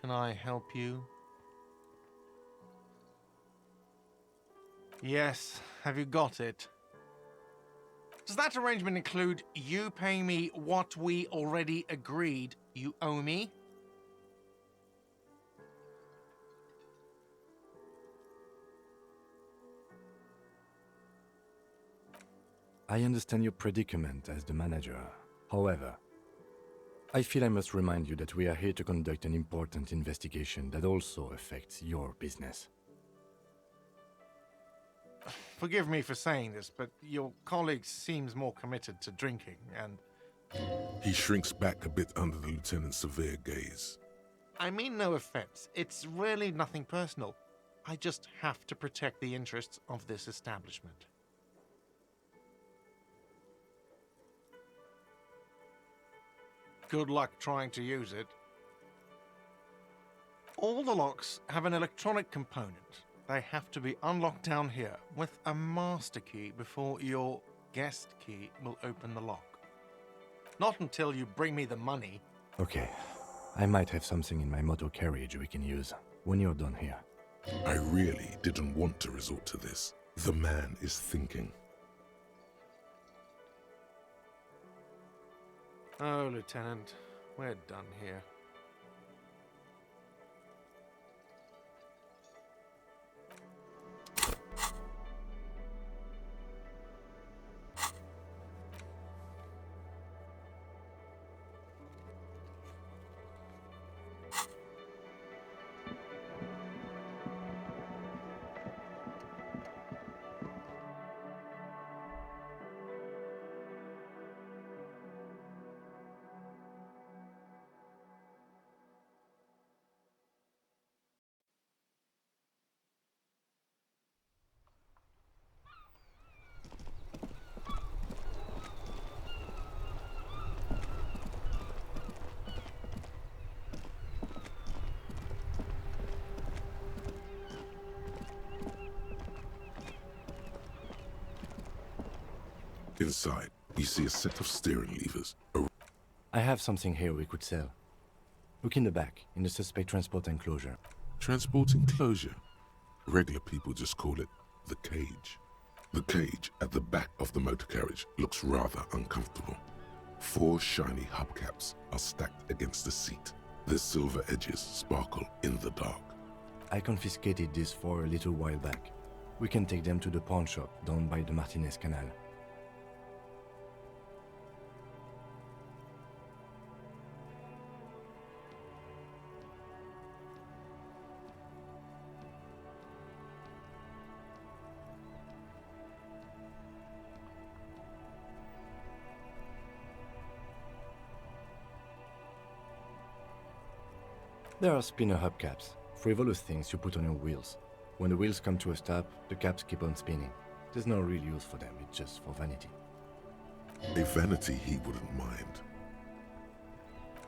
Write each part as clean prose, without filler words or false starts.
can I help you? Yes, have you got it? Does that arrangement include you paying me what we already agreed you owe me? I understand your predicament as the manager. However, I feel I must remind you that we are here to conduct an important investigation that also affects your business. Forgive me for saying this, but your colleague seems more committed to drinking, and... He shrinks back a bit under the lieutenant's severe gaze. I mean no offense. It's really nothing personal. I just have to protect the interests of this establishment. Good luck trying to use it. All the locks have an electronic component. They have to be unlocked down here with a master key before your guest key will open the lock. Not until you bring me the money. Okay, I might have something in my motor carriage we can use when you're done here. I really didn't want to resort to this. The man is thinking. Oh, Lieutenant, we're done here. Inside, you see a set of steering levers. I have something here we could sell. Look in the back, in the suspect transport enclosure. Transport enclosure. Regular people just call it the cage. The cage at the back of the motor carriage looks rather uncomfortable. 4 shiny hubcaps are stacked against the seat. Their silver edges sparkle in the dark. I confiscated these 4 a little while back. We can take them to the pawn shop down by the Martinez Canal. There are spinner hubcaps, frivolous things you put on your wheels. When the wheels come to a stop, the caps keep on spinning. There's no real use for them, it's just for vanity. A vanity he wouldn't mind.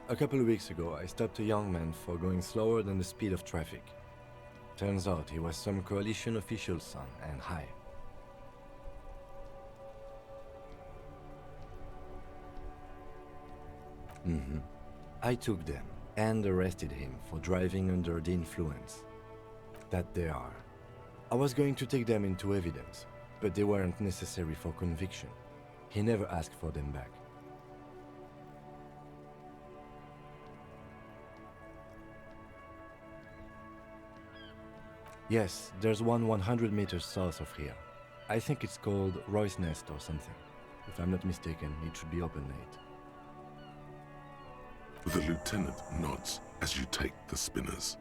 A couple of weeks ago, I stopped a young man for going slower than the speed of traffic. Turns out he was some coalition official's son and high. I took them and arrested him for driving under the influence. That they are. I was going to take them into evidence, but they weren't necessary for conviction. He never asked for them back. Yes, there's one 100 meters south of here. I think it's called Roy's Nest or something. If I'm not mistaken, it should be open late. The lieutenant nods as you take the spinners.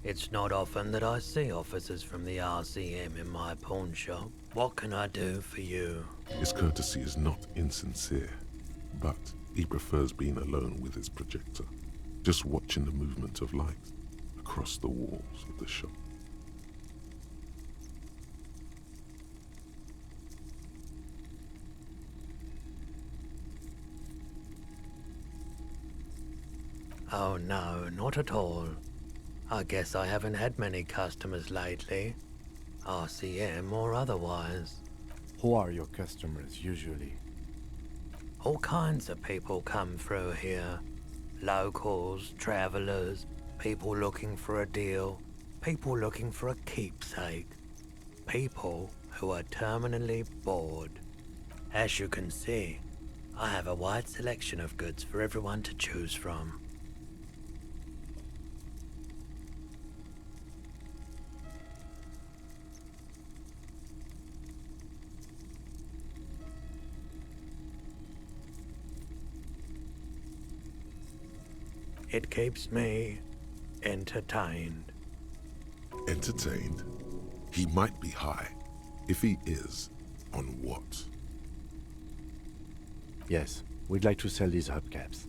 It's not often that I see officers from the RCM in my pawn shop. What can I do for you? His courtesy is not insincere, but he prefers being alone with his projector, just watching the movement of light across the walls of the shop. Oh no, not at all. I guess I haven't had many customers lately, RCM or otherwise. Who are your customers usually? All kinds of people come through here. Locals, travelers, people looking for a deal, people looking for a keepsake, people who are terminally bored. As you can see, I have a wide selection of goods for everyone to choose from. It keeps me entertained. Entertained? He might be high. If he is, on what? Yes, we'd like to sell these hubcaps.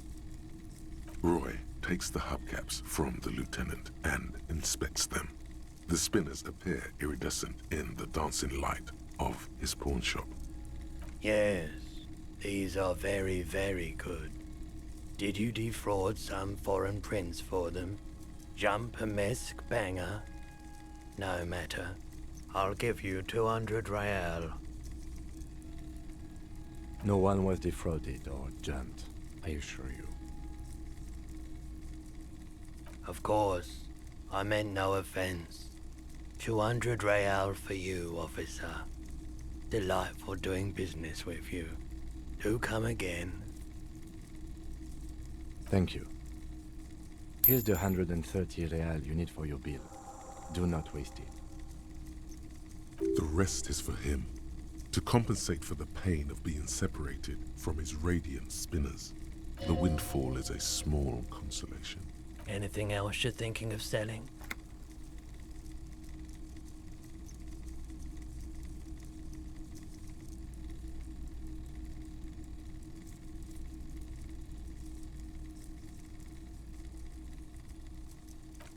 Roy takes the hubcaps from the lieutenant and inspects them. The spinners appear iridescent in the dancing light of his pawn shop. Yes, these are very, very good. Did you defraud some foreign prince for them? Jump a mesk banger? No matter. I'll give you 200 real. No one was defrauded or jumped, I assure you. Of course, I meant no offense. 200 real for you, officer. Delightful doing business with you. Do come again. Thank you. Here's the 130 real you need for your bill. Do not waste it. The rest is for him, to compensate for the pain of being separated from his radiant spinners. The windfall is a small consolation. Anything else you're thinking of selling?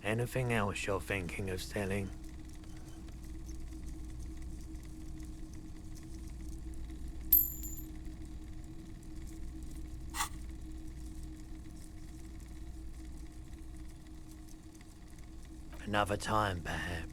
Anything else you're thinking of selling? Another time, perhaps.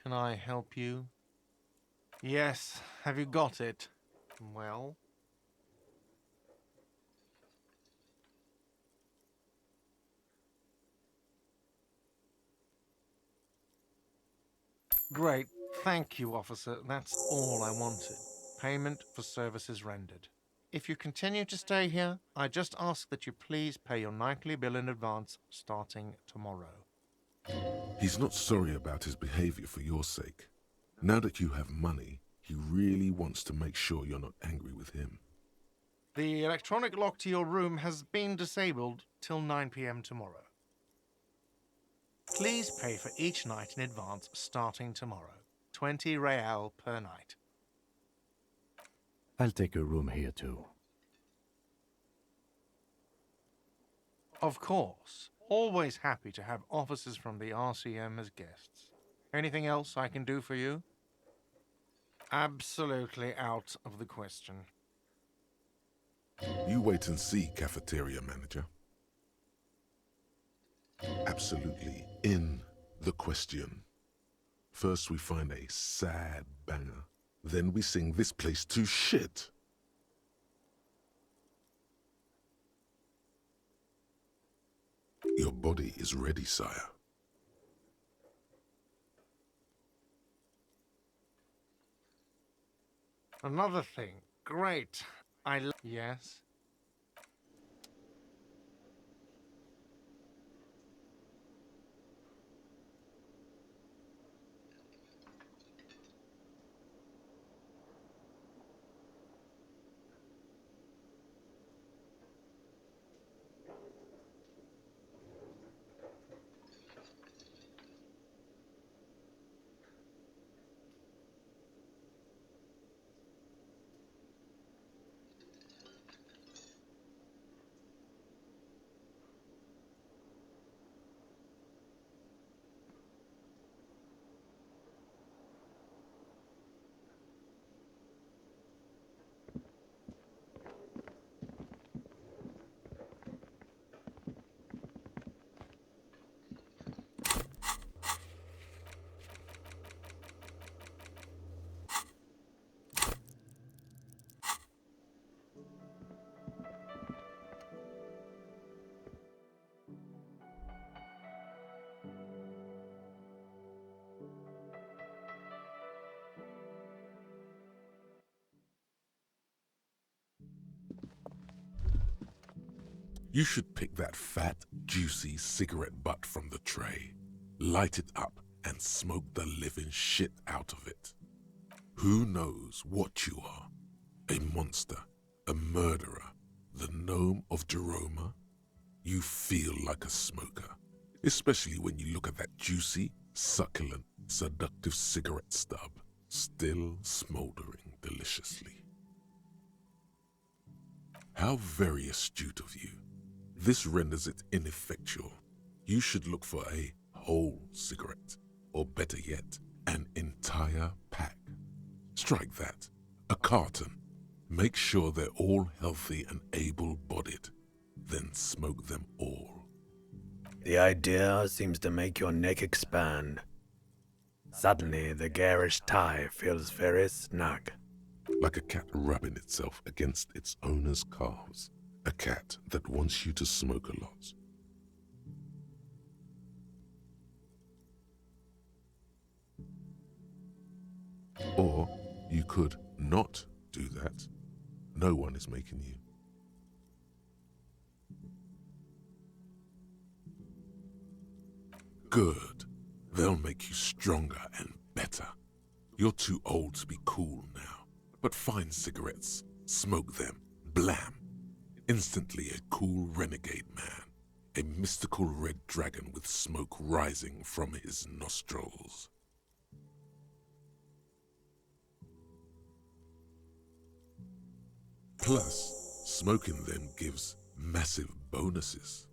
Can I help you? Yes, have you got it? Well? Great. Thank you, officer. That's all I wanted. Payment for services rendered. If you continue to stay here, I just ask that you please pay your nightly bill in advance starting tomorrow. He's not sorry about his behavior for your sake. Now that you have money, he really wants to make sure you're not angry with him. The electronic lock to your room has been disabled till 9 p.m. tomorrow. Please pay for each night in advance starting tomorrow. 20 real per night. I'll take a room here too. Of course. Always happy to have officers from the RCM as guests. Anything else I can do for you? Absolutely out of the question. You wait and see, cafeteria manager. Absolutely in the question. First we find a sad banger. Then we sing this place to shit. Your body is ready, sire. Another thing. Great. Yes? You should pick that fat, juicy cigarette butt from the tray, light it up, and smoke the living shit out of it. Who knows what you are? A monster, a murderer, the gnome of Jeroma? You feel like a smoker, especially when you look at that juicy, succulent, seductive cigarette stub, still smoldering deliciously. How very astute of you. This renders it ineffectual. You should look for a whole cigarette, or better yet, an entire pack. Strike that, a carton. Make sure they're all healthy and able-bodied, then smoke them all. The idea seems to make your neck expand. Suddenly, the garish tie feels very snug. Like a cat rubbing itself against its owner's calves. A cat that wants you to smoke a lot. Or you could not do that. No one is making you. Good. They'll make you stronger and better. You're too old to be cool now. But find cigarettes, smoke them, blam. Instantly a cool renegade man, a mystical red dragon with smoke rising from his nostrils. Plus, smoking them gives massive bonuses.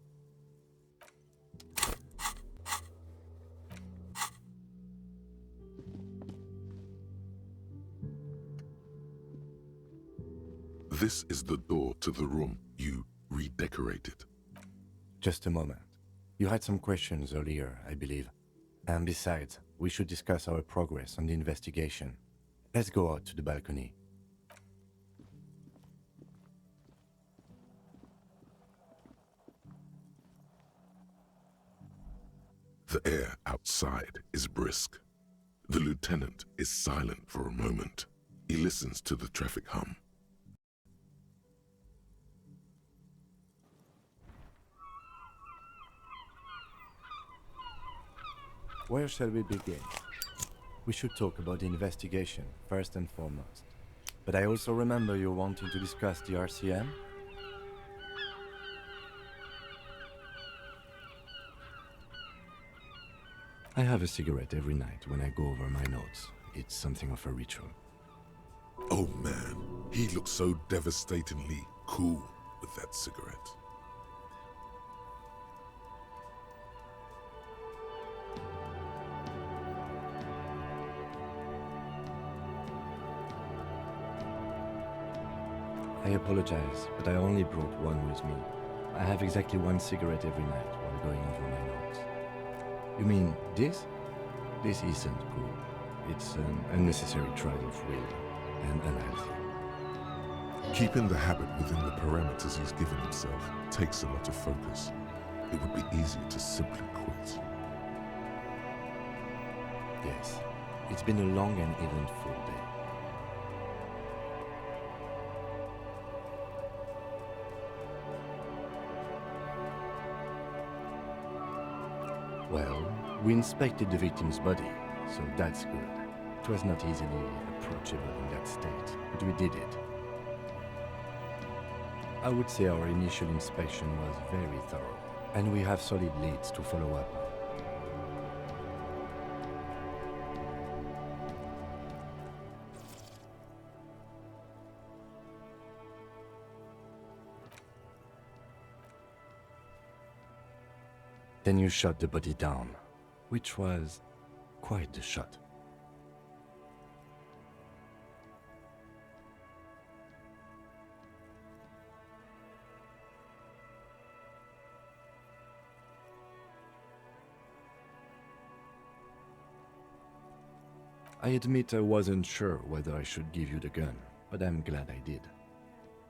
This is the door to the room you redecorated. Just a moment. You had some questions earlier, I believe. And besides, we should discuss our progress on the investigation. Let's go out to the balcony. The air outside is brisk. The lieutenant is silent for a moment. He listens to the traffic hum. Where shall we begin? We should talk about the investigation, first and foremost. But I also remember you wanting to discuss the RCM? I have a cigarette every night when I go over my notes. It's something of a ritual. Oh man, He looked so devastatingly cool with that cigarette. I apologize, but I only brought one with me. I have exactly one cigarette every night while going over my notes. You mean this? This isn't cool. It's an unnecessary trial of will and unhealthy. Keeping the habit within the parameters he's given himself takes a lot of focus. It would be easier to simply quit. Yes, it's been a long and eventful day. Well, we inspected the victim's body, so that's good. It was not easily approachable in that state, but we did it. I would say our initial inspection was very thorough, and we have solid leads to follow up on. Then you shot the body down, which was quite the shot. I admit I wasn't sure whether I should give you the gun, but I'm glad I did.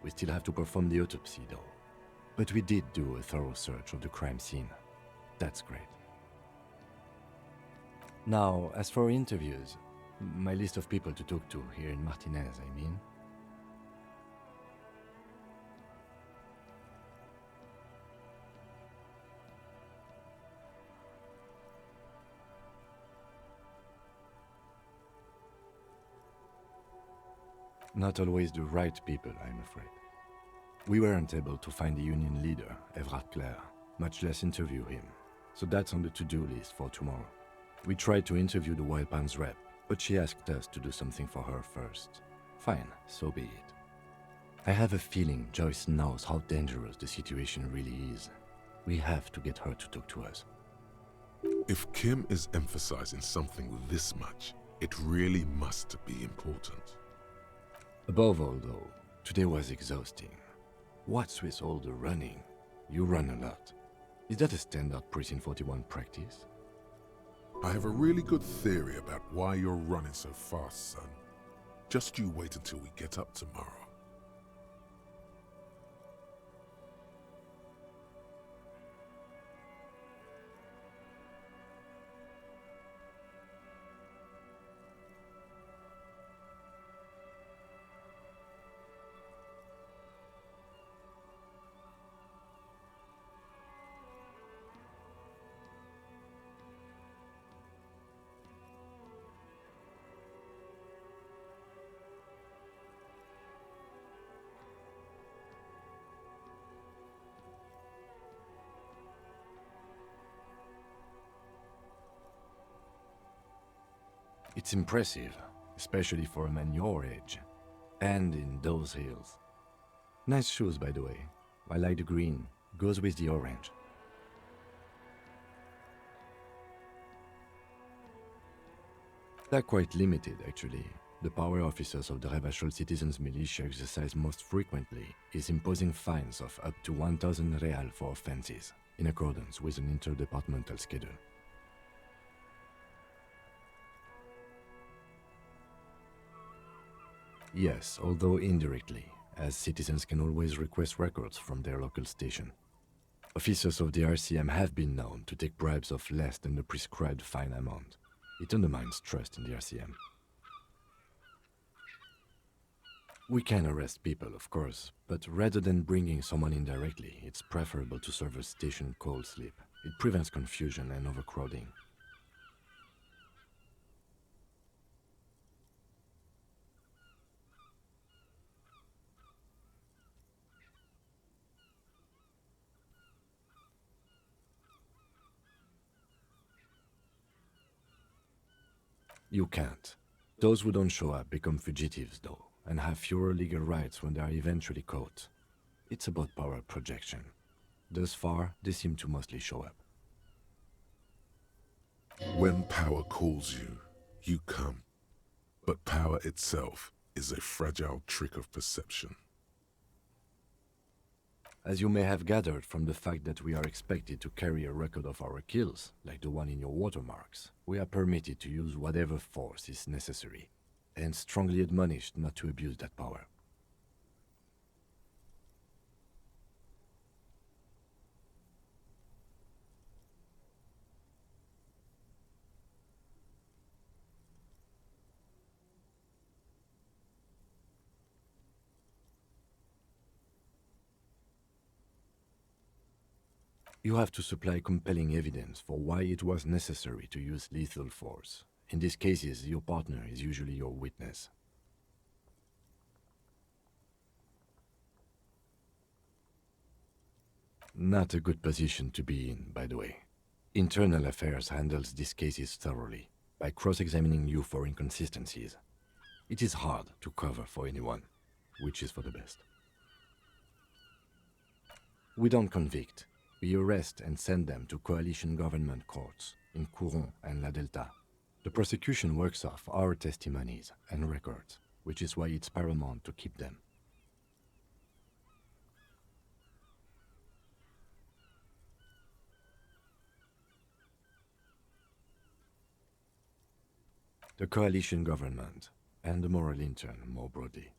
We still have to perform the autopsy though. But we did do a thorough search of the crime scene. That's great. Now, as for interviews, my list of people to talk to here in Martinez, I mean. Not always the right people, I'm afraid. We weren't able to find the union leader, Everard Clare, much less interview him, so that's on the to-do list for tomorrow. We tried to interview the Wild Palms rep, but she asked us to do something for her first. Fine, so be it. I have a feeling Joyce knows how dangerous the situation really is. We have to get her to talk to us. If Kim is emphasizing something this much, it really must be important. Above all, though, today was exhausting. What's with all the running? You run a lot. Is that a standard Precinct 41 practice? I have a really good theory about why you're running so fast, son. Just you wait until we get up tomorrow. It's impressive, especially for a man your age. And in those hills. Nice shoes, by the way. I like the green. Goes with the orange. They're quite limited, actually. The power officers of the Revachol Citizens Militia exercise most frequently is imposing fines of up to 1,000 real for offenses, in accordance with an interdepartmental schedule. Yes, although indirectly, as citizens can always request records from their local station. Officers of the RCM have been known to take bribes of less than the prescribed fine amount. It undermines trust in the RCM. We can arrest people, of course, but rather than bringing someone in directly, it's preferable to serve a station cold sleep. It prevents confusion and overcrowding. You can't. Those who don't show up become fugitives, though, and have fewer legal rights when they are eventually caught. It's about power projection. Thus far, they seem to mostly show up. When power calls you, you come. But power itself is a fragile trick of perception. As you may have gathered from the fact that we are expected to carry a record of our kills, like the one in your watermarks, we are permitted to use whatever force is necessary, and strongly admonished not to abuse that power. You have to supply compelling evidence for why it was necessary to use lethal force. In these cases, your partner is usually your witness. Not a good position to be in, by the way. Internal Affairs handles these cases thoroughly, by cross-examining you for inconsistencies. It is hard to cover for anyone, which is for the best. We don't convict. We arrest and send them to coalition government courts in Couron and La Delta. The prosecution works off our testimonies and records, which is why it's paramount to keep them. The coalition government and the moral intern more broadly.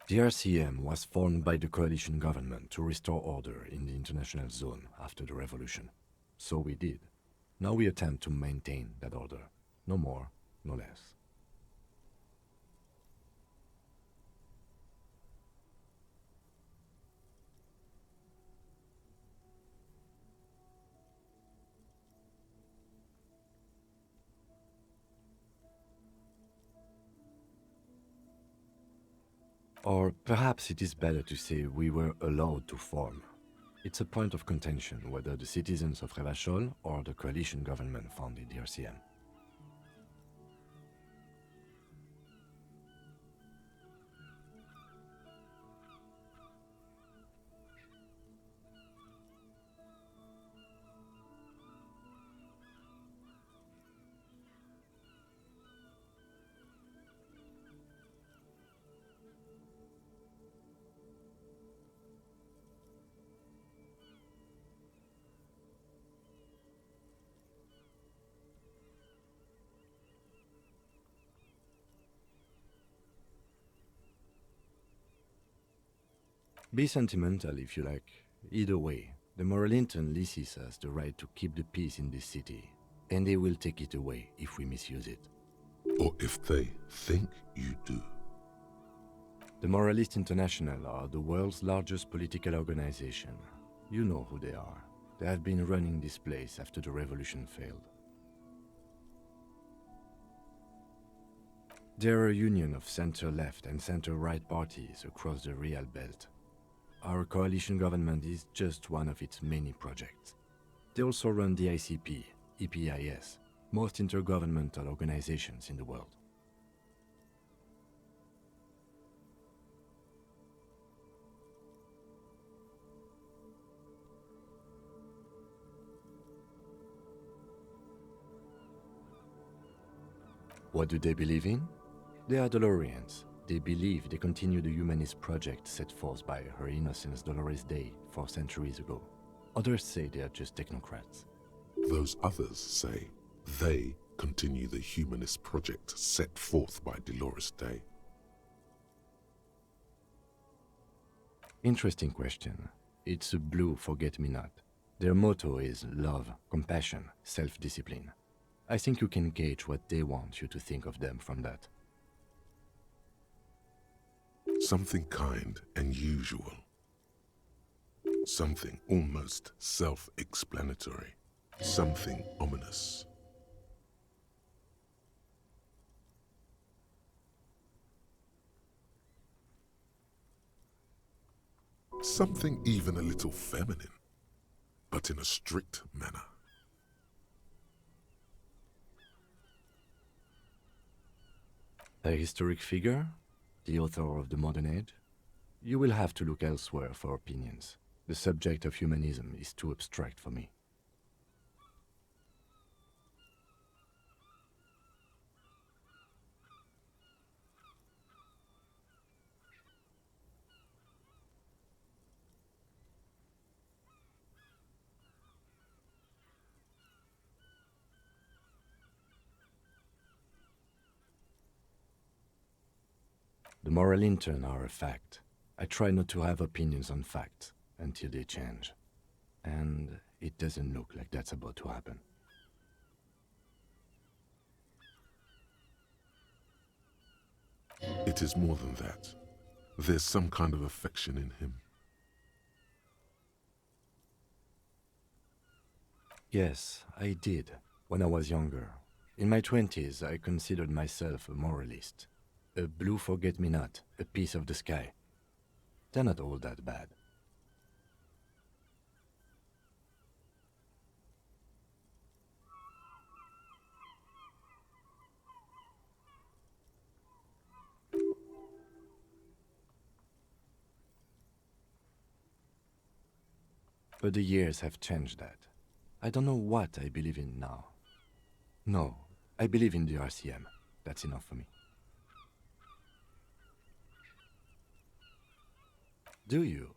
The RCM was formed by the coalition government to restore order in the international zone after the revolution. So we did. Now we attempt to maintain that order. No more, no less. Or perhaps it is better to say we were allowed to form. It's a point of contention whether the citizens of Revachol or the coalition government founded the RCM. Be sentimental if you like. Either way, the moral intern leases us the right to keep the peace in this city, and they will take it away if we misuse it. Or if they think you do. The Moralist International are the world's largest political organization. You know who they are. They have been running this place after the revolution failed. They're a union of center-left and center-right parties across the Real Belt. Our coalition government is just one of its many projects. They also run the ICP, EPIS, most intergovernmental organizations in the world. What do they believe in? They are Dolorians. They believe they continue the humanist project set forth by Her Innocence Dolores Day 4 centuries ago. Others say they are just technocrats. Those others say they continue the humanist project set forth by Dolores Day. Interesting question. It's a blue forget-me-not. Their motto is love, compassion, self-discipline. I think you can gauge what they want you to think of them from that. Something kind and usual. Something almost self-explanatory. Something ominous. Something even a little feminine, but in a strict manner. A historic figure? The author of the modern age? You will have to look elsewhere for opinions. The subject of humanism is too abstract for me. The moral intern are a fact. I try not to have opinions on facts until they change. And it doesn't look like that's about to happen. It is more than that. There's some kind of affection in him. Yes, I did, when I was younger. In my 20s, I considered myself a moralist. A blue forget-me-not, a piece of the sky. They're not all that bad. But the years have changed that. I don't know what I believe in now. No, I believe in the RCM. That's enough for me. Do you?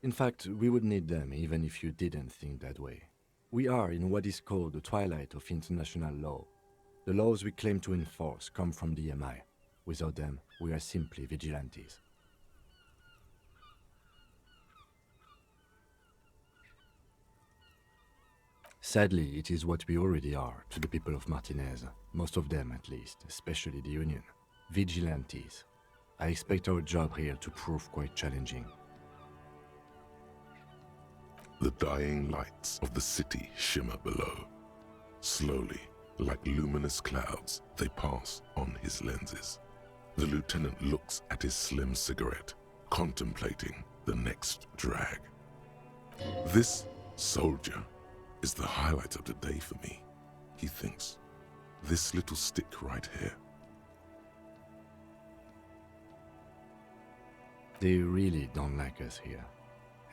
In fact, we would need them even if you didn't think that way. We are in what is called the twilight of international law. The laws we claim to enforce come from the MI. Without them, we are simply vigilantes. Sadly, it is what we already are to the people of Martinez, most of them at least, especially the Union. Vigilantes. I expect our job here to prove quite challenging. The dying lights of the city shimmer below. Slowly, like luminous clouds, they pass on his lenses. The lieutenant looks at his slim cigarette, contemplating the next drag. This soldier is the highlight of the day for me, he thinks. This little stick right here. They really don't like us here.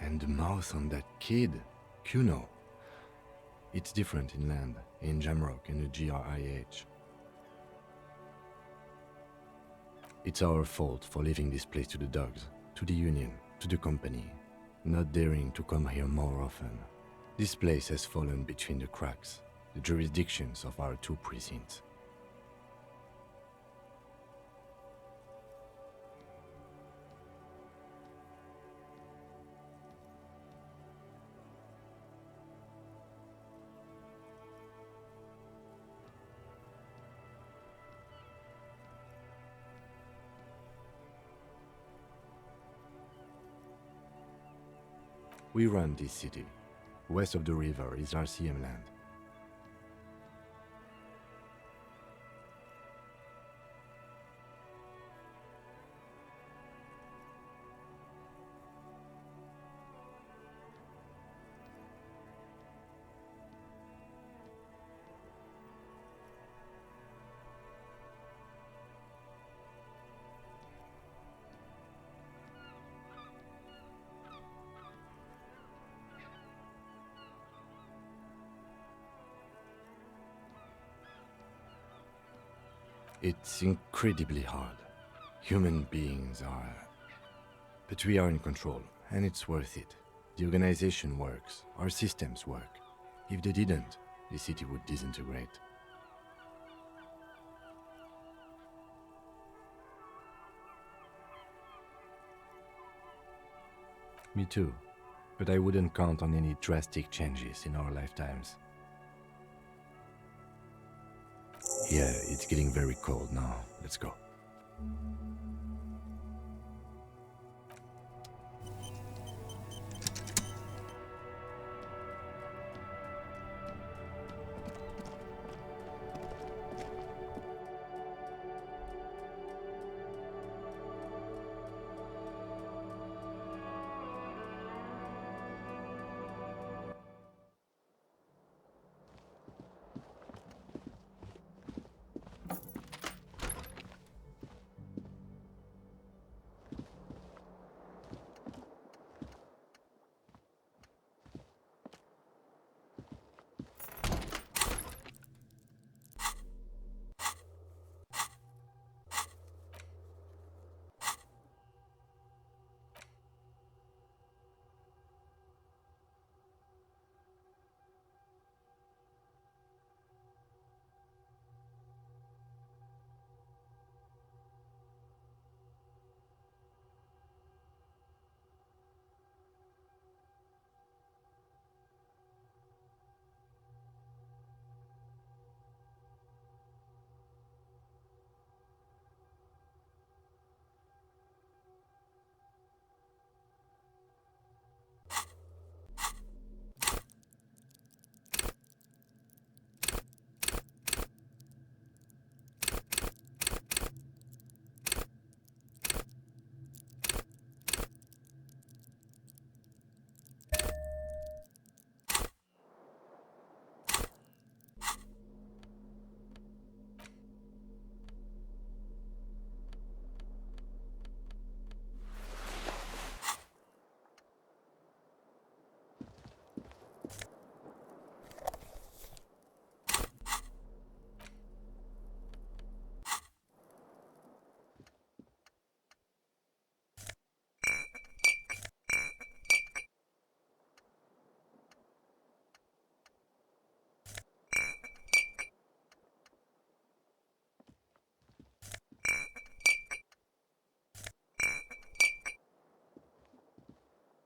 And the mouth on that kid, Kuno. It's different in land, in Jamrock and the GRIH. It's our fault for leaving this place to the dogs, to the Union, to the company, not daring to come here more often. This place has fallen between the cracks, the jurisdictions of our two precincts. We run this city. West of the river is RCM land. It's incredibly hard. Human beings are... But we are in control, and it's worth it. The organization works, our systems work. If they didn't, the city would disintegrate. Me too. but I wouldn't count on any drastic changes in our lifetimes. Yeah, it's getting very cold now. Let's go.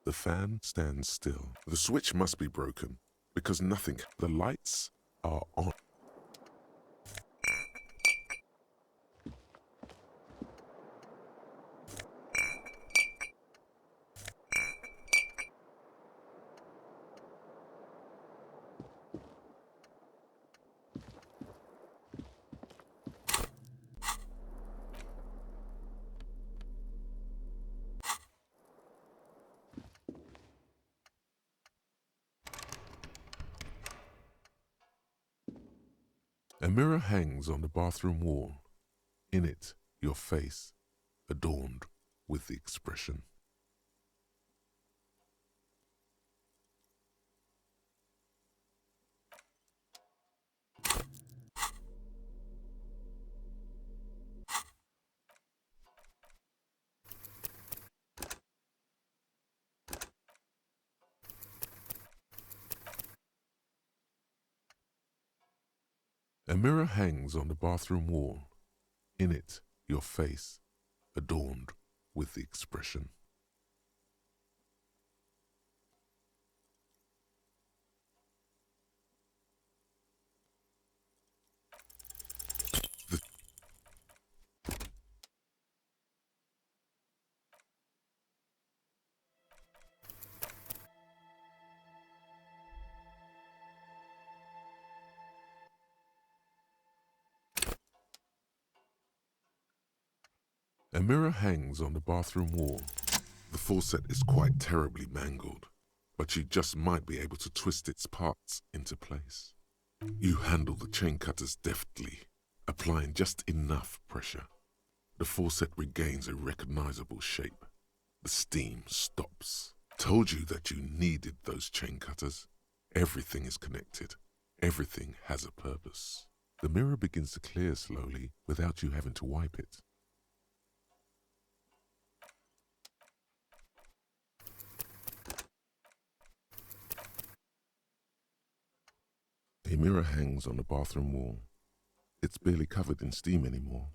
The fan stands still. The switch must be broken because nothing. The lights are on. A mirror hangs on the bathroom wall. In it, your face, adorned with the expression. A mirror hangs on the bathroom wall. In it, your face, adorned with the expression. A mirror hangs on the bathroom wall. The faucet is quite terribly mangled, but you just might be able to twist its parts into place. You handle the chain cutters deftly, applying just enough pressure. The faucet regains a recognizable shape. The steam stops. Told you that you needed those chain cutters. Everything is connected. Everything has a purpose. The mirror begins to clear slowly without you having to wipe it. A mirror hangs on the bathroom wall. It's barely covered in steam anymore.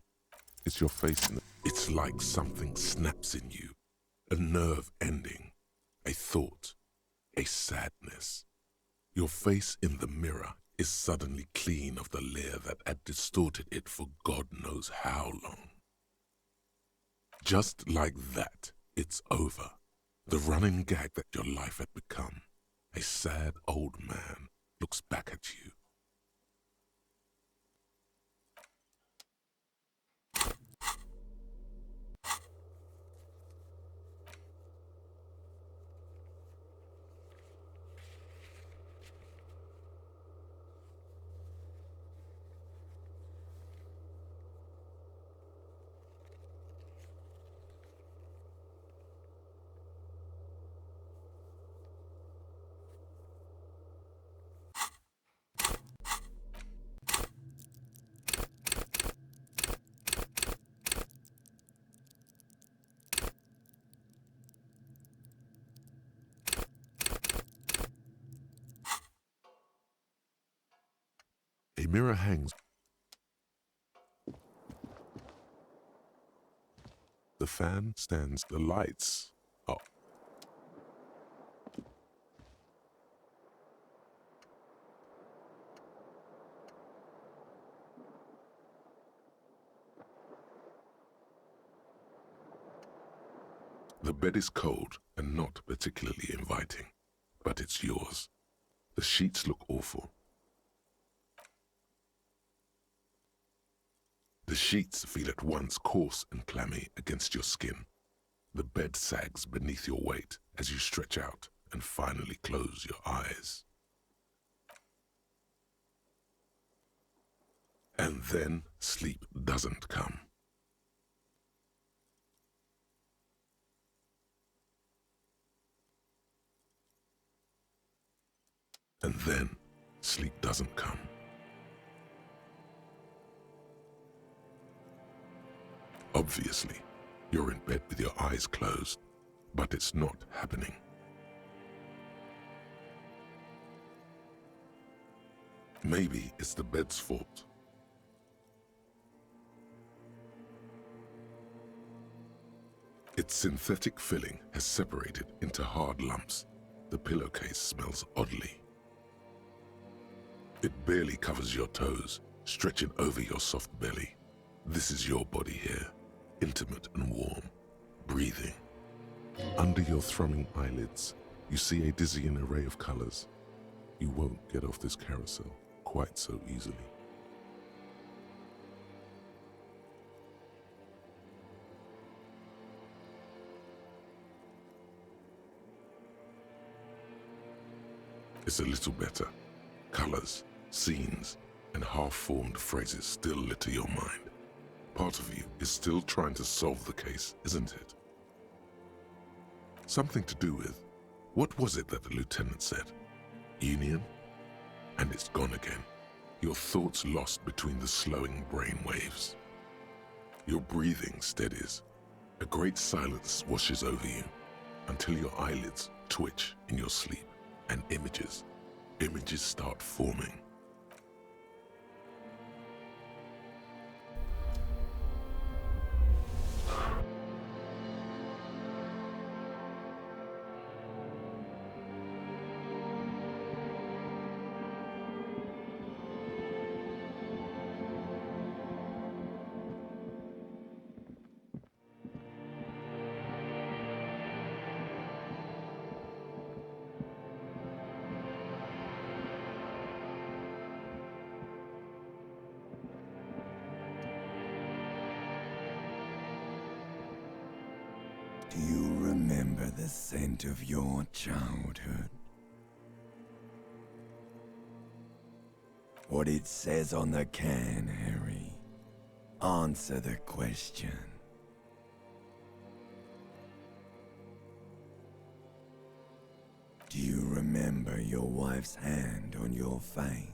It's your face in it. It's like something snaps in you. A nerve ending. A thought. a sadness. Your face in the mirror is suddenly clean of the layer that had distorted it for God knows how long. Just like that, it's over. The running gag that your life had become. A sad old man looks back at you. A mirror hangs. The fan stands, the lights are. The bed is cold and not particularly inviting, but it's yours. The sheets look awful. The sheets feel at once coarse and clammy against your skin. The bed sags beneath your weight as you stretch out and finally close your eyes. And then sleep doesn't come. And then sleep doesn't come. Obviously, you're in bed with your eyes closed, but it's not happening. Maybe it's the bed's fault. Its synthetic filling has separated into hard lumps. The pillowcase smells oddly. It barely covers your toes, stretching over your soft belly. This is your body here, intimate and warm, breathing. Under your thrumming eyelids, you see a dizzying array of colors. You won't get off this carousel quite so easily. It's a little better. Colors, scenes, and half-formed phrases still litter your mind. Part of you is still trying to solve the case, isn't it? Something to do with, what was it that the lieutenant said? Union? And it's gone again. Your thoughts lost between the slowing brain waves. Your breathing steadies. A great silence washes over you until your eyelids twitch in your sleep and images start forming. Do you remember the scent of your childhood? What it says on the can, Harry. Answer the question. Do you remember your wife's hand on your face?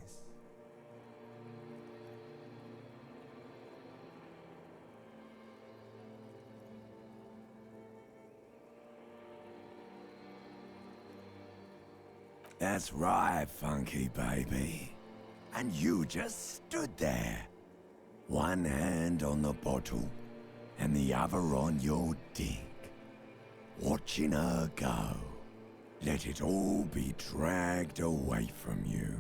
That's right, funky baby. And you just stood there. One hand on the bottle and the other on your dick. Watching her go. Let it all be dragged away from you.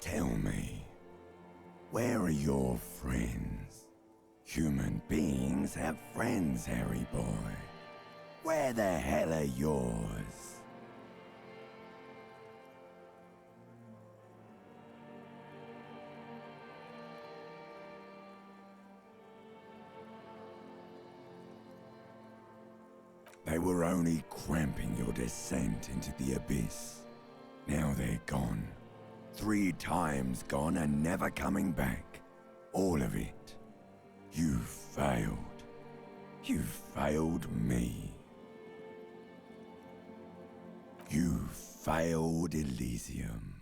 Tell me, where are your friends? Human beings have friends, Harry boy. Where the hell are yours? They were only cramping your descent into the abyss. Now they're gone. 3 times gone and never coming back. All of it. You failed. You failed me. You failed Elysium.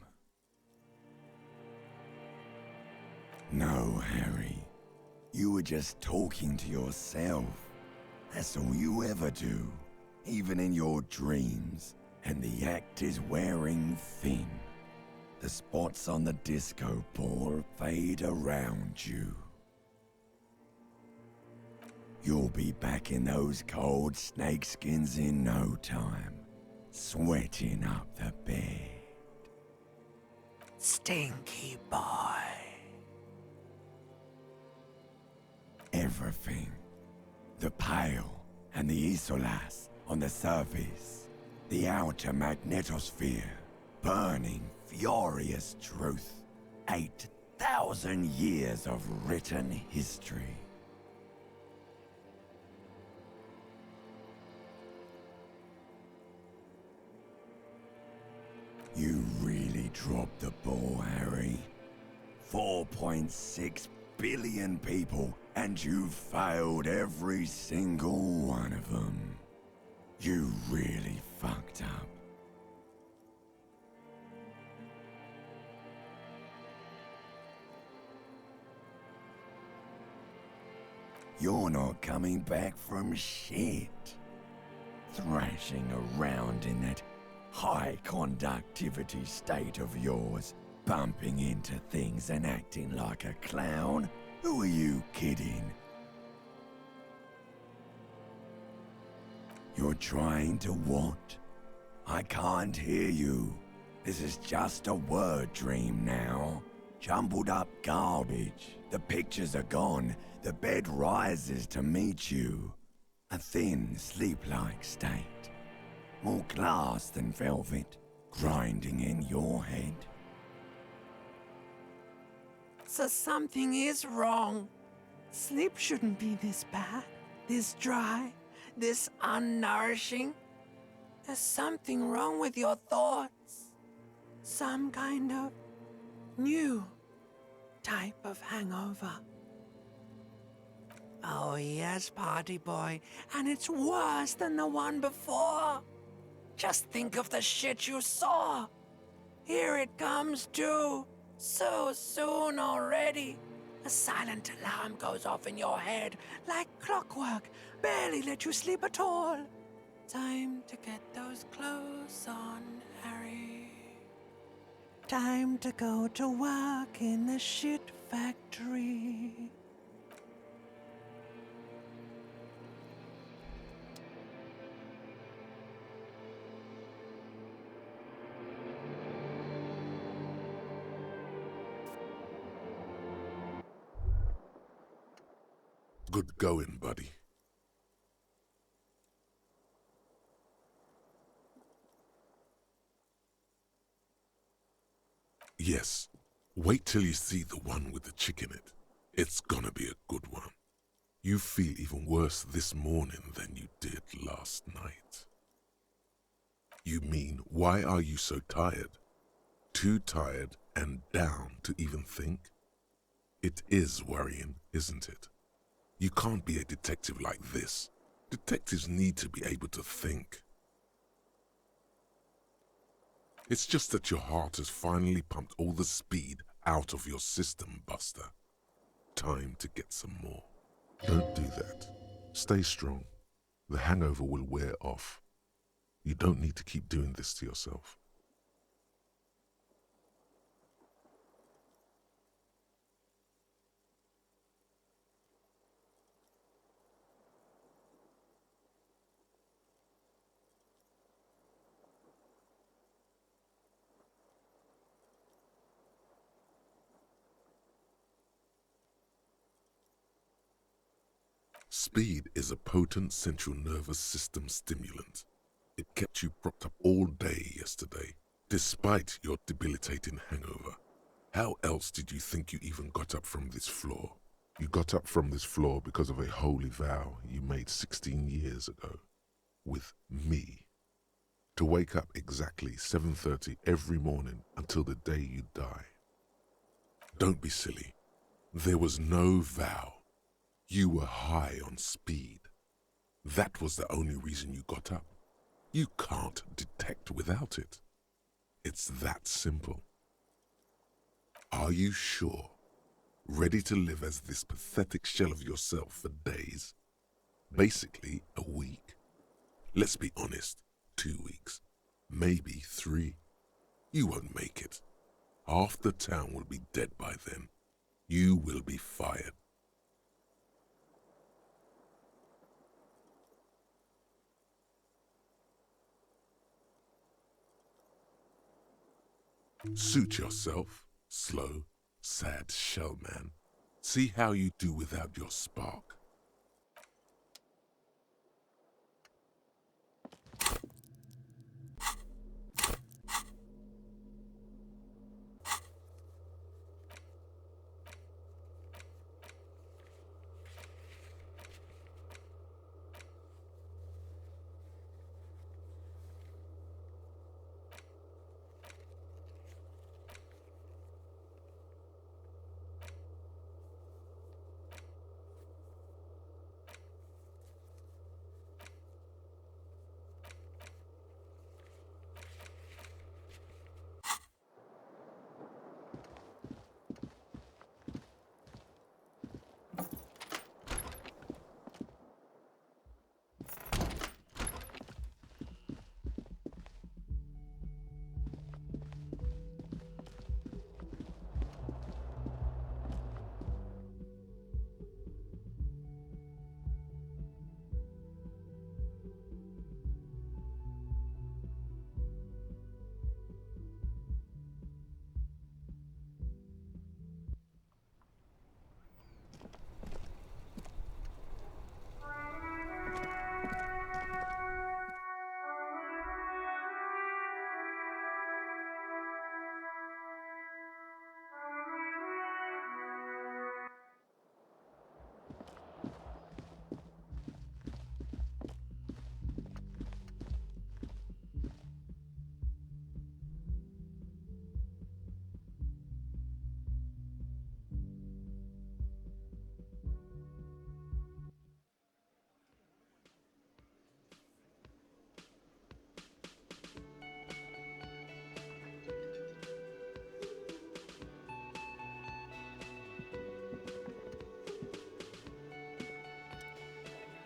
No, Harry. You were just talking to yourself. That's all you ever do, even in your dreams, and the act is wearing thin. The spots on the disco ball fade around you. You'll be back in those cold snakeskins in no time, sweating up the bed. Stinky boy. Everything. The Pale and the Isolas on the surface. The outer magnetosphere. Burning, furious truth. 8,000 years of written history. You really dropped the ball, Harry. 4.6 billion people, and you failed every single one of them. You really fucked up. You're not coming back from shit. Thrashing around in that high conductivity state of yours, bumping into things and acting like a clown? Who are you kidding? You're trying to what? I can't hear you. This is just a word dream now. Jumbled up garbage. The pictures are gone. The bed rises to meet you. A thin, sleep-like state. More glass than velvet, grinding in your head. So something is wrong. Sleep shouldn't be this bad, this dry, this unnourishing. There's something wrong with your thoughts. Some kind of new type of hangover. Oh yes, party boy, and it's worse than the one before. Just think of the shit you saw. Here it comes too. So soon already. A silent alarm goes off in your head like clockwork. Barely let you sleep at all. Time to get those clothes on, Harry. Time to go to work in the shit factory. Good going, buddy. Yes, wait till you see the one with the chick in it. It's gonna be a good one. You feel even worse this morning than you did last night. You mean, why are you so tired? Too tired and down to even think? It is worrying, isn't it? You can't be a detective like this. Detectives need to be able to think. It's just that your heart has finally pumped all the speed out of your system, Buster. Time to get some more. Don't do that. Stay strong. The hangover will wear off. You don't need to keep doing this to yourself. Speed is a potent central nervous system stimulant. It kept you propped up all day yesterday, despite your debilitating hangover. How else did you think you even got up from this floor? You got up from this floor because of a holy vow you made 16 years ago. With me. To wake up exactly 7:30 every morning until the day you die. Don't be silly. There was no vow. You were high on speed. That was the only reason you got up. You can't detect without it. It's that simple. Are you sure? Ready to live as this pathetic shell of yourself for days? Basically, a week. Let's be honest, 2 weeks. Maybe 3. You won't make it. Half the town will be dead by then. You will be fired. Suit yourself, slow, sad shell man. See how you do without your spark.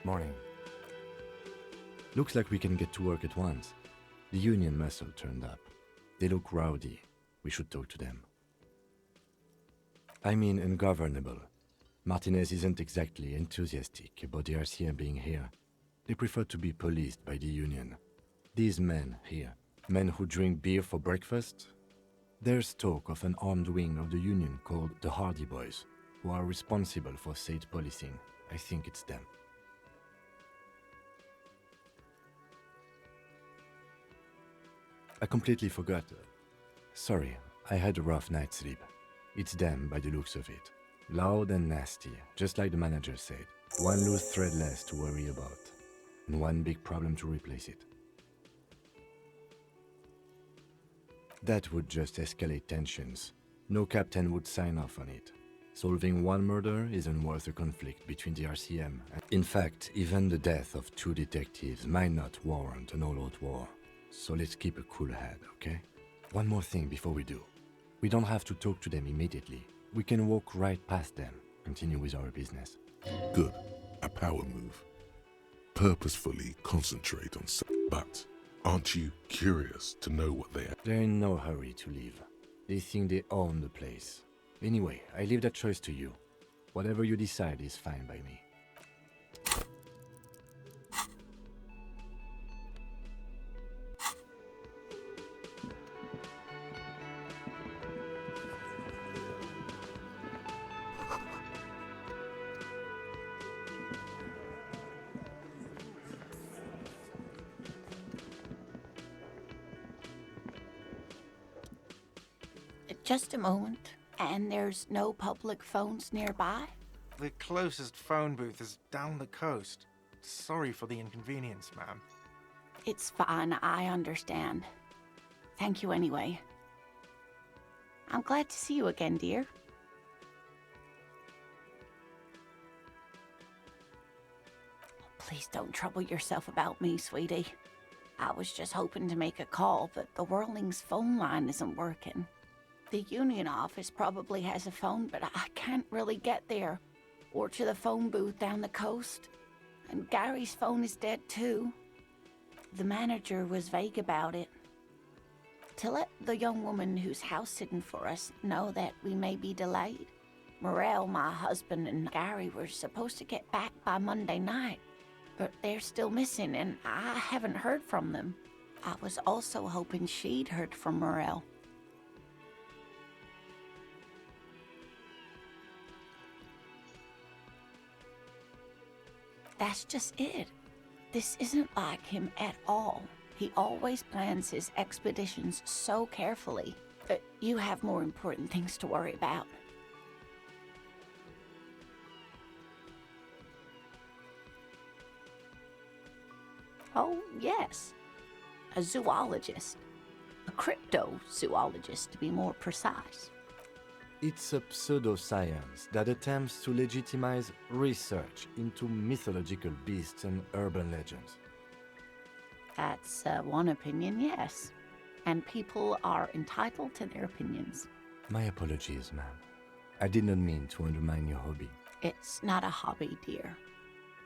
Morning. Looks like we can get to work at once. The union muscle turned up. They look rowdy. We should talk to them. I mean ungovernable. Martinez isn't exactly enthusiastic about the RCM being here. They prefer to be policed by the union. These men here, men who drink beer for breakfast? There's talk of an armed wing of the union called the Hardy Boys, who are responsible for state policing. I think it's them. I completely forgot. Sorry, I had a rough night's sleep. It's them by the looks of it. Loud and nasty, just like the manager said. One loose thread less to worry about, and one big problem to replace it. That would just escalate tensions. No captain would sign off on it. Solving one murder isn't worth a conflict between the RCM. In fact, even the death of 2 detectives might not warrant an all-out war. So let's keep a cool head, okay? One more thing before we do. We don't have to talk to them immediately. We can walk right past them, continue with our business. Good. A power move. Purposefully concentrate on but aren't you curious to know what they are? They're in no hurry to leave. They think they own the place. Anyway, I leave that choice to you. Whatever you decide is fine by me. Just a moment. And there's no public phones nearby? The closest phone booth is down the coast. Sorry for the inconvenience, ma'am. It's fine, I understand. Thank you anyway. I'm glad to see you again, dear. Please don't trouble yourself about me, sweetie. I was just hoping to make a call, but the Whirling's phone line isn't working. The union office probably has a phone, but I can't really get there, or to the phone booth down the coast. And Gary's phone is dead too. The manager was vague about it. To let the young woman who's house-sitting for us know that we may be delayed. Morel, my husband, and Gary were supposed to get back by Monday night, but they're still missing, and I haven't heard from them. I was also hoping she'd heard from Morel. That's just it. This isn't like him at all. He always plans his expeditions so carefully. But you have more important things to worry about. Oh, yes. A zoologist. A cryptozoologist, to be more precise. It's a pseudoscience that attempts to legitimize research into mythological beasts and urban legends. That's one opinion, yes. And people are entitled to their opinions. My apologies, ma'am. I did not mean to undermine your hobby. It's not a hobby, dear.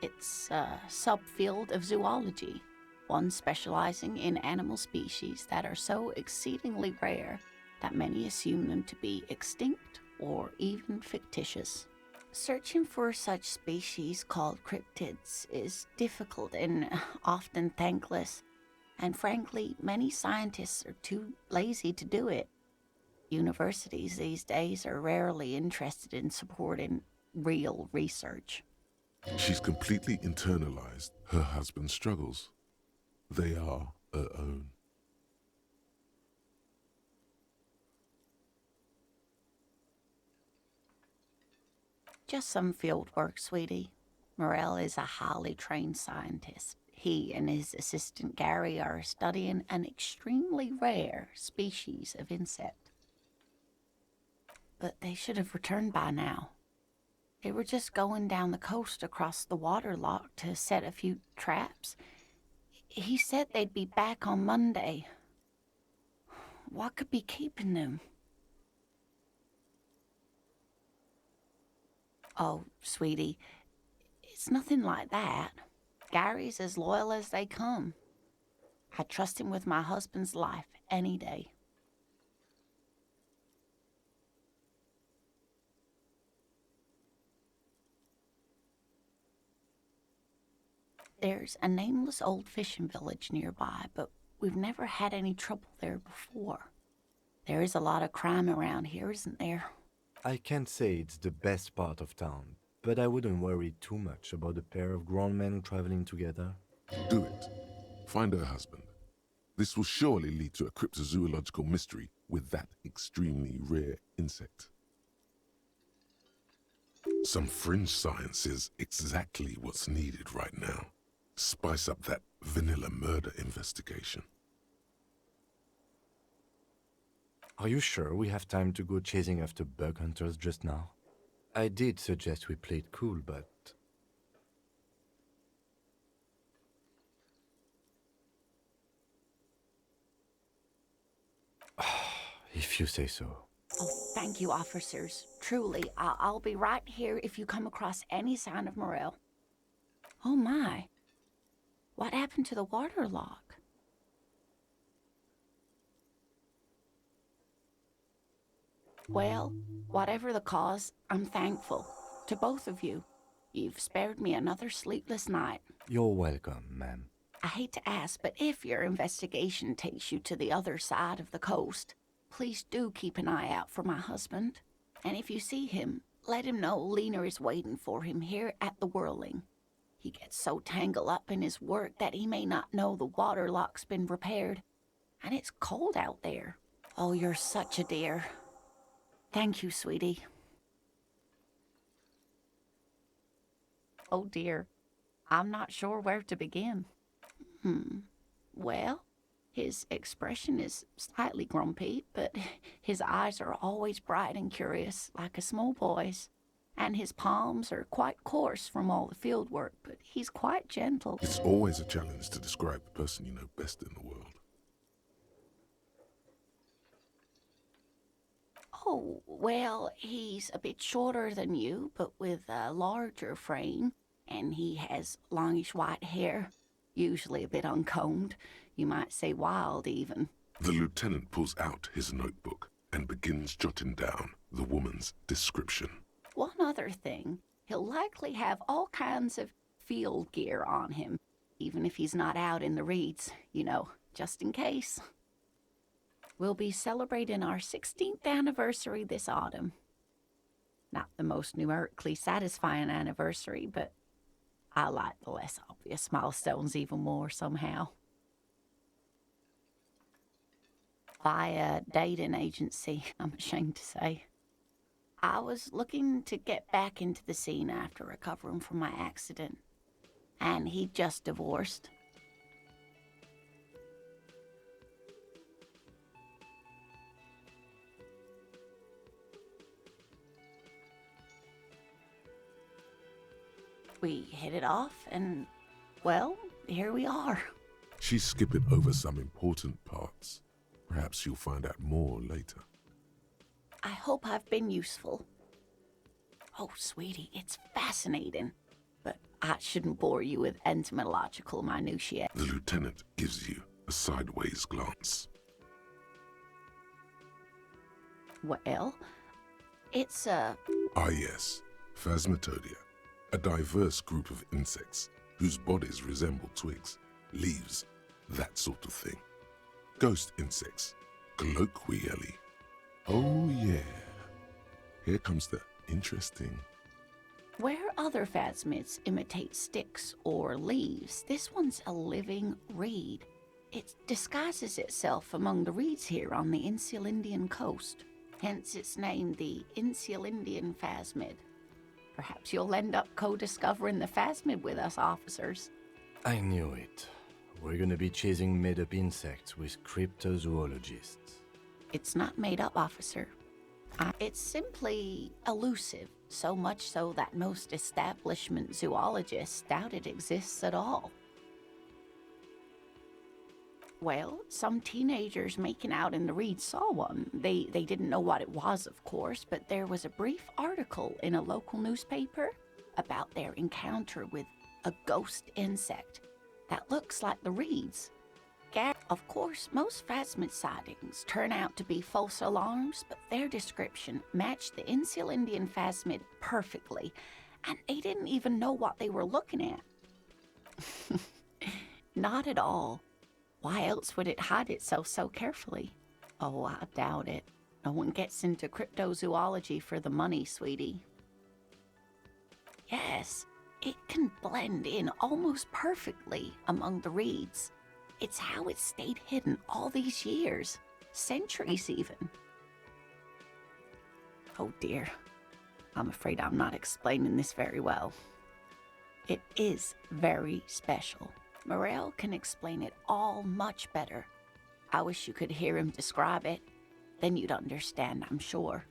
It's a subfield of zoology, one specializing in animal species that are so exceedingly rare that many assume them to be extinct or even fictitious. Searching for such species called cryptids is difficult and often thankless, and frankly, many scientists are too lazy to do it. Universities these days are rarely interested in supporting real research. She's completely internalized her husband's struggles. They are her own. Just some field work, sweetie. Morel is a highly trained scientist. He and his assistant Gary are studying an extremely rare species of insect. But they should have returned by now. They were just going down the coast across the waterlock to set a few traps. He said they'd be back on Monday. What could be keeping them? Oh, sweetie, it's nothing like that. Gary's as loyal as they come. I trust him with my husband's life any day. There's a nameless old fishing village nearby, but we've never had any trouble there before. There is a lot of crime around here, isn't there? I can't say it's the best part of town, but I wouldn't worry too much about a pair of grown men traveling together. Do it. Find her husband. This will surely lead to a cryptozoological mystery with that extremely rare insect. Some fringe science is exactly what's needed right now. Spice up that vanilla murder investigation. Are you sure we have time to go chasing after bug hunters just now? I did suggest we play it cool, but... if you say so. Oh, thank you, officers. Truly, I'll be right here if you come across any sign of Morel. Oh my. What happened to the waterlock? Well, whatever the cause, I'm thankful. To both of you. You've spared me another sleepless night. You're welcome, ma'am. I hate to ask, but if your investigation takes you to the other side of the coast, please do keep an eye out for my husband. And if you see him, let him know Lena is waiting for him here at the Whirling. He gets so tangled up in his work that he may not know the waterlock's been repaired. And it's cold out there. Oh, you're such a dear. Thank you, sweetie. Oh dear, I'm not sure where to begin. Well, his expression is slightly grumpy, but his eyes are always bright and curious, like a small boy's. And his palms are quite coarse from all the field work, but he's quite gentle. It's always a challenge to describe the person you know best in the world. Oh, well, he's a bit shorter than you, but with a larger frame, and he has longish white hair, usually a bit uncombed. You might say wild, even. The lieutenant pulls out his notebook and begins jotting down the woman's description. One other thing, he'll likely have all kinds of field gear on him, even if he's not out in the reeds, just in case. We'll be celebrating our 16th anniversary this autumn. Not the most numerically satisfying anniversary, but I like the less obvious milestones even more somehow. Via dating agency, I'm ashamed to say. I was looking to get back into the scene after recovering from my accident, and he'd just divorced. We hit it off, and, well, here we are. She's skipping over some important parts. Perhaps you'll find out more later. I hope I've been useful. Oh, sweetie, it's fascinating, but I shouldn't bore you with entomological minutiae. The lieutenant gives you a sideways glance. Well, it's a... Ah yes, Phasmatodea, a diverse group of insects whose bodies resemble twigs, leaves, that sort of thing. Ghost insects, colloquially. Oh yeah, here comes the interesting. Where other phasmids imitate sticks or leaves, this one's a living reed. It disguises itself among the reeds here on the Insulindian coast. Hence its name, the Insulindian phasmid. Perhaps you'll end up co-discovering the phasmid with us, officers. I knew it. We're gonna be chasing made-up insects with cryptozoologists. It's not made up, officer. It's simply elusive, so much so that most establishment zoologists doubt it exists at all. Well, some teenagers making out in the reeds saw one. They didn't know what it was, of course, but there was a brief article in a local newspaper about their encounter with a ghost insect that looks like the reeds. Of course, most phasmid sightings turn out to be false alarms, but their description matched the Insulindian phasmid perfectly, and they didn't even know what they were looking at. Not at all. Why else would it hide itself so carefully? Oh, I doubt it. No one gets into cryptozoology for the money, sweetie. Yes, it can blend in almost perfectly among the reeds. It's how it's stayed hidden all these years, centuries even. Oh dear, I'm afraid I'm not explaining this very well. It is very special. Morel can explain it all much better. I wish you could hear him describe it. Then you'd understand, I'm sure.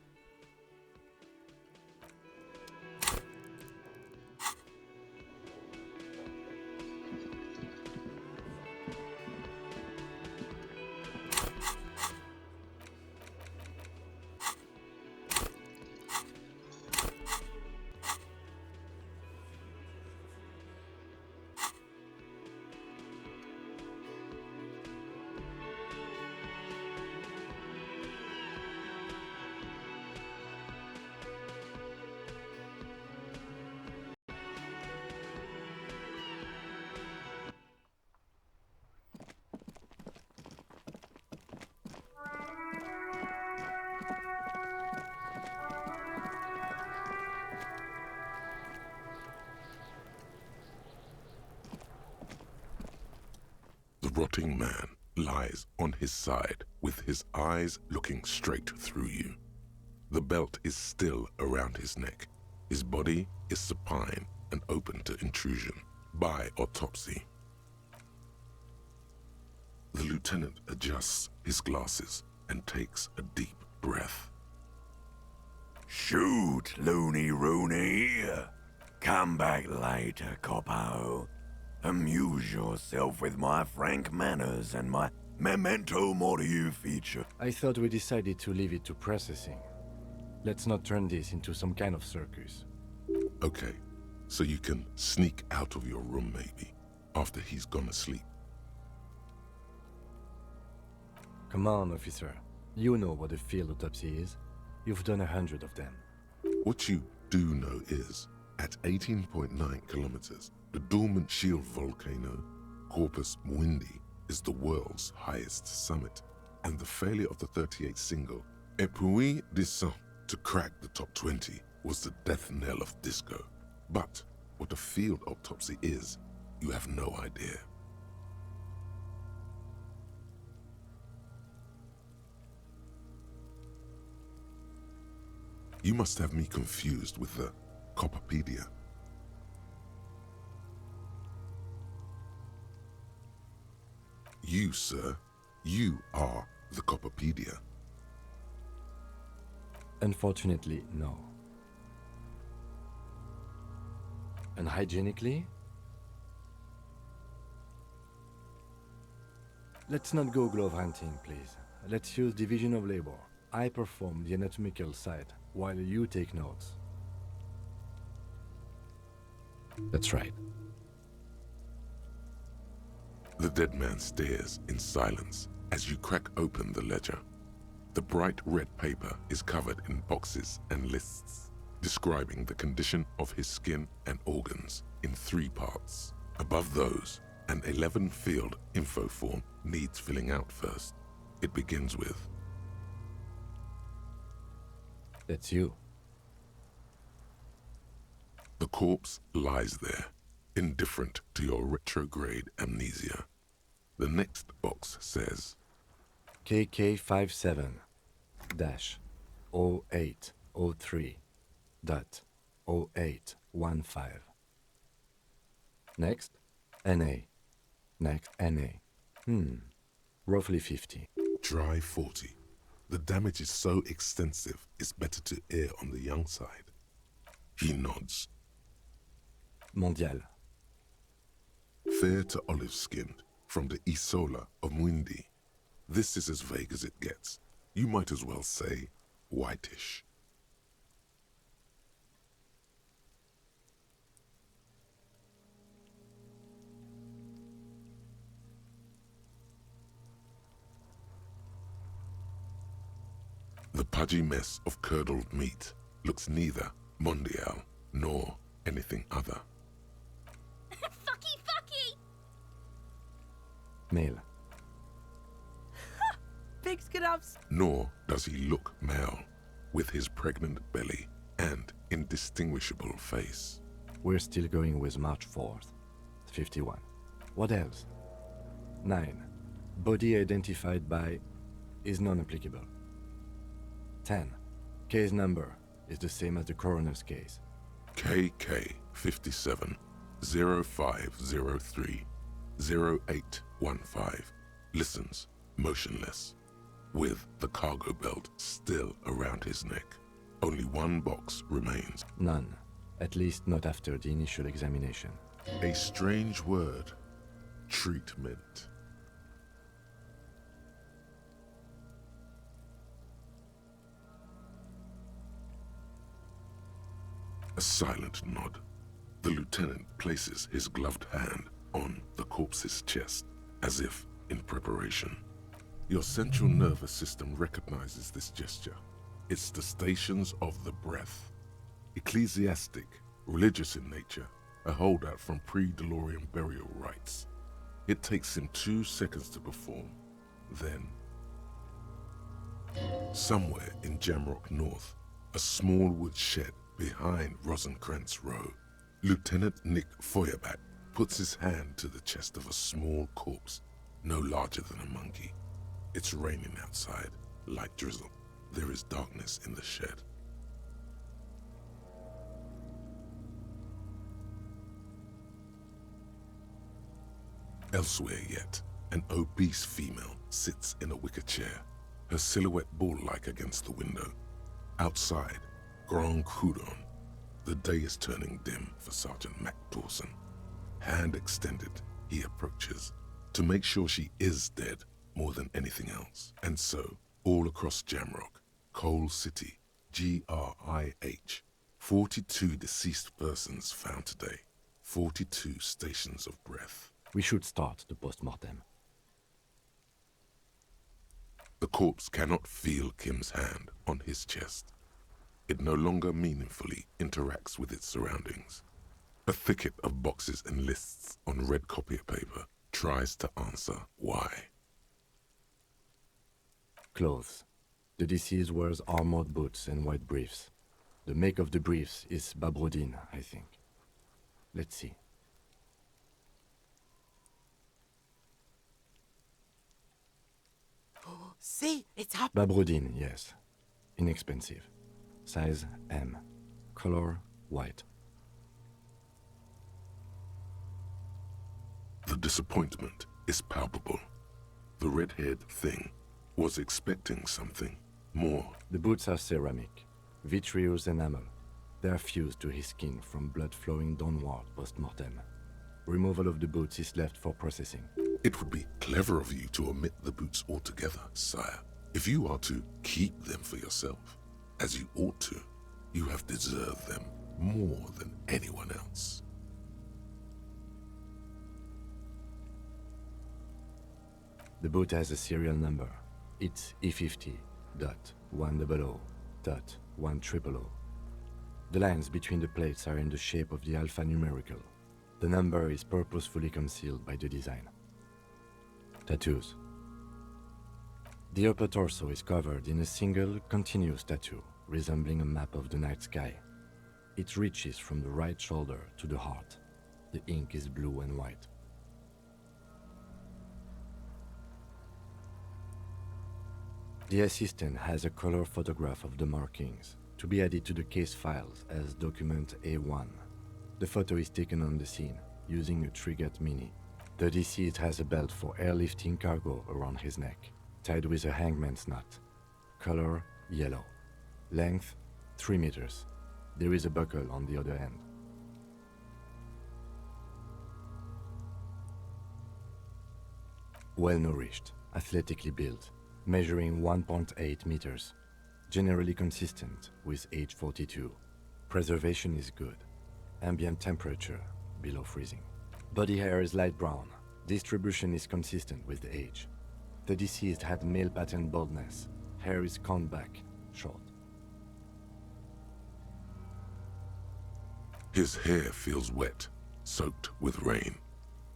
The rotting man lies on his side with his eyes looking straight through you. The belt is still around his neck. His body is supine and open to intrusion by autopsy. The lieutenant adjusts his glasses and takes a deep breath. Shoot, loony Rooney. Come back later, Coppo. Amuse yourself with my frank manners and my memento mori feature. I thought we decided to leave it to processing. Let's not turn this into some kind of circus. Okay, so you can sneak out of your room maybe, after he's gone to sleep. Come on, officer. You know what a field autopsy is. You've done 100 of them. What you do know is, at 18.9 kilometers, the dormant shield volcano, Corpus Mundi, is the world's highest summit, and the failure of the 38 single, Et puis descend, to crack the top 20 was the death knell of disco. But what a field autopsy is, you have no idea. You must have me confused with the Copperpedia. You, sir, you are the Copperpedia. Unfortunately, no. Unhygienically? Let's not go glove hunting, please. Let's use division of labor. I perform the anatomical side, while you take notes. That's right. The dead man stares in silence as you crack open the ledger. The bright red paper is covered in boxes and lists, describing the condition of his skin and organs in 3 parts. Above those, an 11-field info form needs filling out first. It begins with, That's you. the corpse lies there, indifferent to your retrograde amnesia. The next box says, KK57-0803.0815. Next, NA. Next, NA. Roughly 50. Dry 40. The damage is so extensive, it's better to err on the young side. He nods. Mondial. Fair to olive-skinned, from the Isola of Mundi. This is as vague as it gets. You might as well say whitish. The pudgy mess of curdled meat looks neither mondial nor anything other. Fucky, fucky! Male. Big scruffs. Nor does he look male, with his pregnant belly and indistinguishable face. We're still going with March 4th. 51. What else? 9. Body identified by is non-applicable. 10. Case number is the same as the coroner's case. KK 57 0503 0815 listens motionless, with the cargo belt still around his neck. Only one box remains. None. At least not after the initial examination. A strange word. Treatment. A silent nod. The lieutenant places his gloved hand on the corpse's chest, as if in preparation. Your central nervous system recognizes this gesture. It's the stations of the breath. Ecclesiastic, religious in nature, a holdout from pre-DeLorean burial rites. It takes him 2 seconds to perform. Then, somewhere in Jamrock North, a small wood shed behind Rosencrantz Row, Lieutenant Nick Feuerbach puts his hand to the chest of a small corpse, no larger than a monkey. It's raining outside, light drizzle. there is darkness in the shed. Elsewhere yet, an obese female sits in a wicker chair, her silhouette bull-like against the window. Outside, Grand Coudon. The day is turning dim for Sergeant Mac Dawson. Hand extended, he approaches, to make sure she is dead more than anything else. And so, all across Jamrock, Coal City, GRIH, 42 deceased persons found today, 42 stations of breath. We should start the post-mortem. The corpse cannot feel Kim's hand on his chest. It no longer meaningfully interacts with its surroundings. A thicket of boxes and lists on red copier paper tries to answer why. Clothes. The deceased wears armored boots and white briefs. The make of the briefs is Babrodine, I think. Let's see. See, it's up. Babrodine, yes. Inexpensive. Size M. Color white. The disappointment is palpable. The red-haired thing was expecting something more. The boots are ceramic, vitreous enamel. They are fused to his skin from blood flowing downward post-mortem. Removal of the boots is left for processing. It would be clever of you to omit the boots altogether, sire. If you are to keep them for yourself, as you ought to, you have deserved them more than anyone else. The boot has a serial number. It's E50.100.100. The lines between the plates are in the shape of the alphanumerical. The number is purposefully concealed by the design. Tattoos. The upper torso is covered in a single, continuous tattoo, resembling a map of the night sky. It reaches from the right shoulder to the heart. The ink is blue and white. The assistant has a color photograph of the markings, to be added to the case files as document A1. The photo is taken on the scene, using a Trigat Mini. The deceased has a belt for airlifting cargo around his neck, tied with a hangman's knot. Color yellow. Length 3 meters. There is a buckle on the other end. Well-nourished, athletically built, measuring 1.8 meters. Generally consistent with age 42. Preservation is good. Ambient temperature below freezing. Body hair is light brown. Distribution is consistent with the age. The deceased had male pattern baldness. Hair is combed back, short. His hair feels wet, soaked with rain,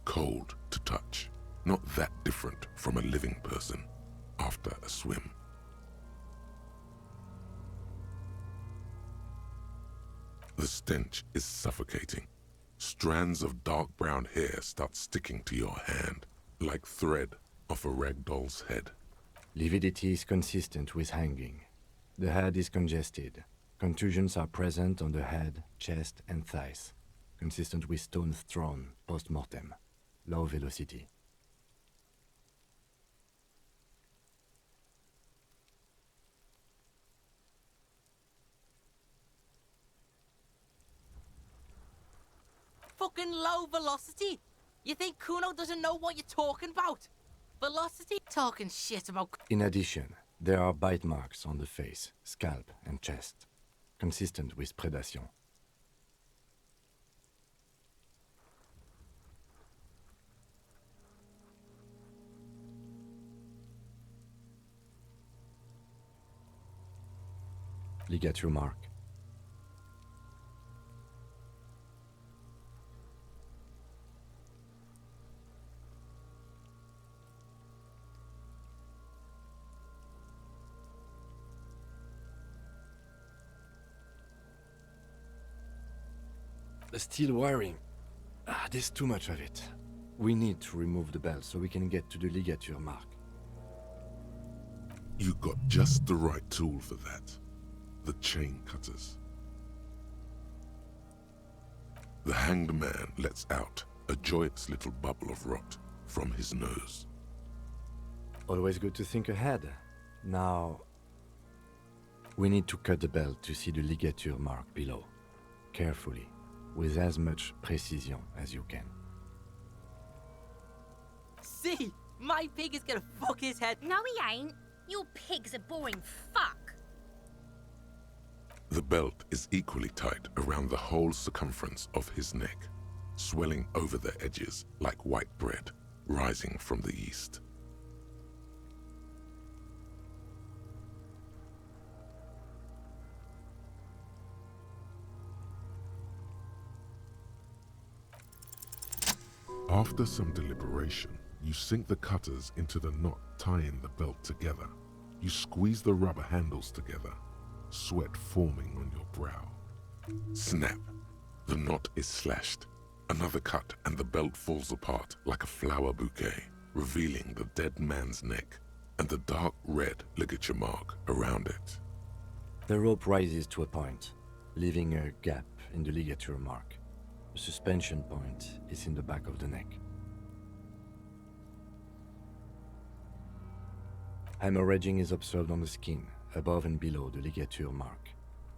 cold to touch. Not that different from a living person after a swim. The stench is suffocating. Strands of dark brown hair start sticking to your hand, like thread off a rag doll's head. Lividity is consistent with hanging. The head is congested. Contusions are present on the head, chest, and thighs, consistent with stones thrown post-mortem. Low velocity. Fucking low velocity. You think Kuno doesn't know what you're talking about? Velocity? Talking shit about... In addition, there are bite marks on the face, scalp, and chest, consistent with predation. Ligature mark. The steel wiring. There's too much of it. We need to remove the belt so we can get to the ligature mark. You got just the right tool for that. The chain cutters. The hanged man lets out a joyous little bubble of rot from his nose. Always good to think ahead. Now, we need to cut the belt to see the ligature mark below. Carefully, with as much precision as you can. See, my pig is gonna fuck his head. No, he ain't. Your pig's a boring fuck. The belt is equally tight around the whole circumference of his neck, swelling over the edges like white bread rising from the east. After some deliberation, you sink the cutters into the knot tying the belt together. You squeeze the rubber handles together, sweat forming on your brow. Snap! The knot is slashed. Another cut and the belt falls apart like a flower bouquet, revealing the dead man's neck and the dark red ligature mark around it. The rope rises to a point, leaving a gap in the ligature mark. The suspension point is in the back of the neck. Hemorrhaging is observed on the skin, above and below the ligature mark.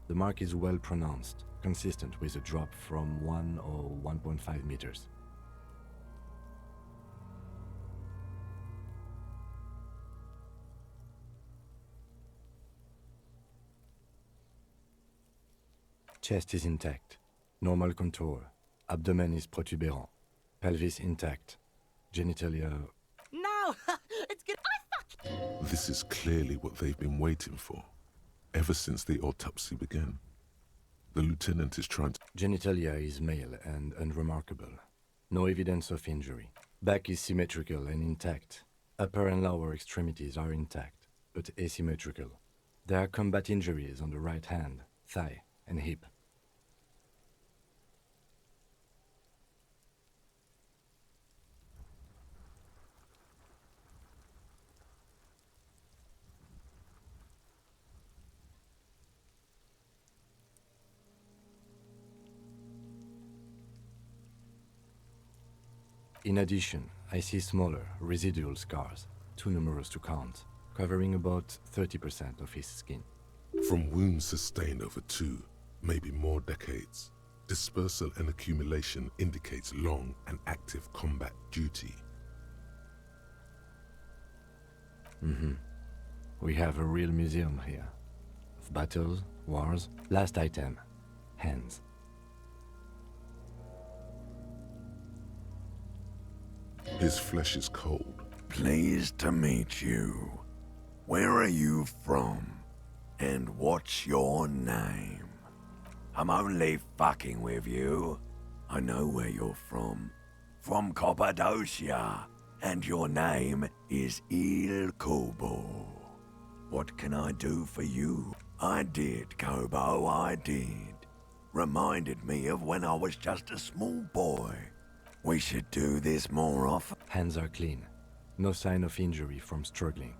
The mark is well pronounced, consistent with a drop from 1 or 1.5 meters. Chest is intact, normal contour. Abdomen is protuberant, pelvis intact, genitalia... No! It's good. This is clearly what they've been waiting for, ever since the autopsy began. The lieutenant is trying to... Genitalia is male and unremarkable. No evidence of injury. Back is symmetrical and intact. Upper and lower extremities are intact, but asymmetrical. There are combat injuries on the right hand, thigh, and hip. In addition, I see smaller, residual scars, too numerous to count, covering about 30% of his skin. From wounds sustained over 2, maybe more decades, dispersal and accumulation indicates long and active combat duty. We have a real museum here. Of battles, wars. Last item, hands. His flesh is cold. Pleased to meet you. Where are you from? And what's your name? I'm only fucking with you. I know where you're from. From Cappadocia. And your name is Il Kobo. What can I do for you? I did, Kobo, I did. Reminded me of when I was just a small boy. We should do this more often. Hands are clean. No sign of injury from struggling.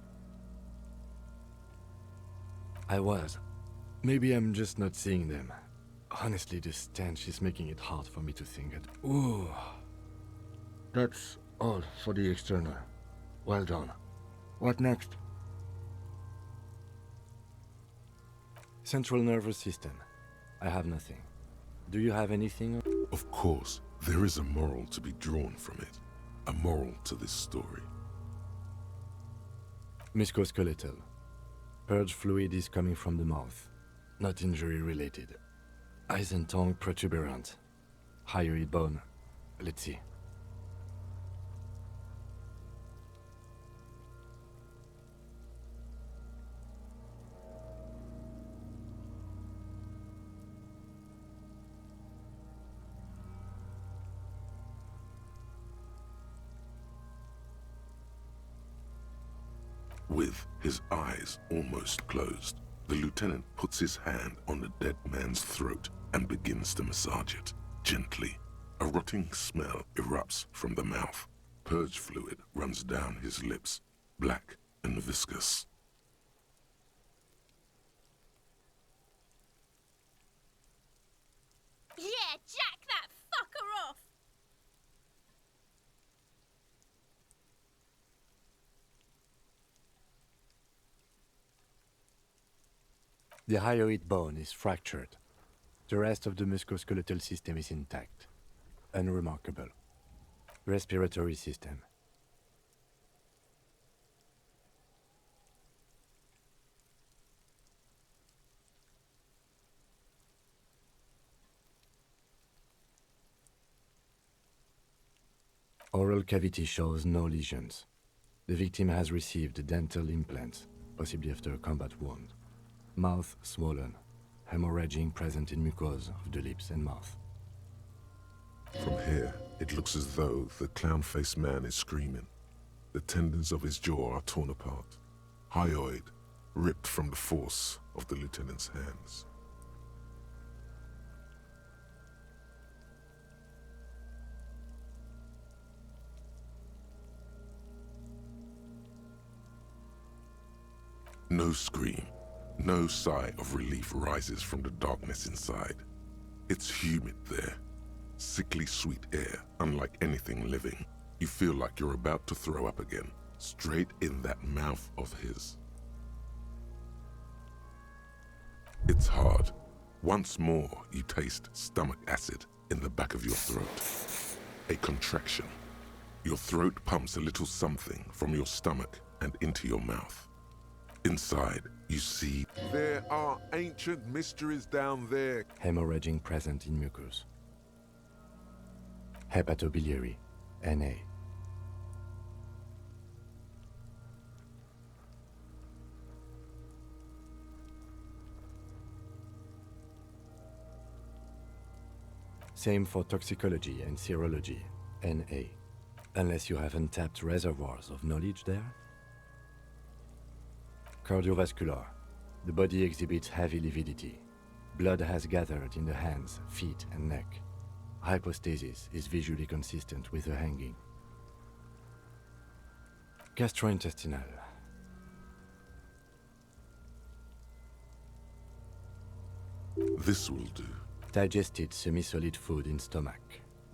I was. Maybe I'm just not seeing them. Honestly, this stench is making it hard for me to think it. Ooh. That's all for the external. Well done. What next? Central nervous system. I have nothing. Do you have anything? Of course, there is a moral to be drawn from it. A moral to this story. Musculoskeletal. Purge fluid is coming from the mouth. Not injury related. Eyes and tongue protuberant. Hyoid bone. Let's see. With his eyes almost closed, the lieutenant puts his hand on the dead man's throat and begins to massage it, gently. A rotting smell erupts from the mouth. Purge fluid runs down his lips, black and viscous. her off! The hyoid bone is fractured. The rest of the musculoskeletal system is intact. Unremarkable. Respiratory system. Oral cavity shows no lesions. The victim has received dental implants, possibly after a combat wound. Mouth swollen, hemorrhaging present in mucosa of the lips and mouth. From here, it looks as though the clown-faced man is screaming. The tendons of his jaw are torn apart. Hyoid, ripped from the force of the lieutenant's hands. No scream, no sigh of relief rises from the darkness inside. It's humid there. Sickly sweet air, unlike anything living. You feel like you're about to throw up again, straight in that mouth of his. It's hard. Once more, you taste stomach acid in the back of your throat. A contraction. Your throat pumps a little something from your stomach and into your mouth. Inside, you see... There are ancient mysteries down there. Hemorrhaging present in mucus. Hepatobiliary, Na. Same for toxicology and serology, Na. Unless you have untapped reservoirs of knowledge there. Cardiovascular. The body exhibits heavy lividity. Blood has gathered in the hands, feet, and neck. Hypostasis is visually consistent with the hanging. Gastrointestinal. This will do. Digested semi-solid food in stomach.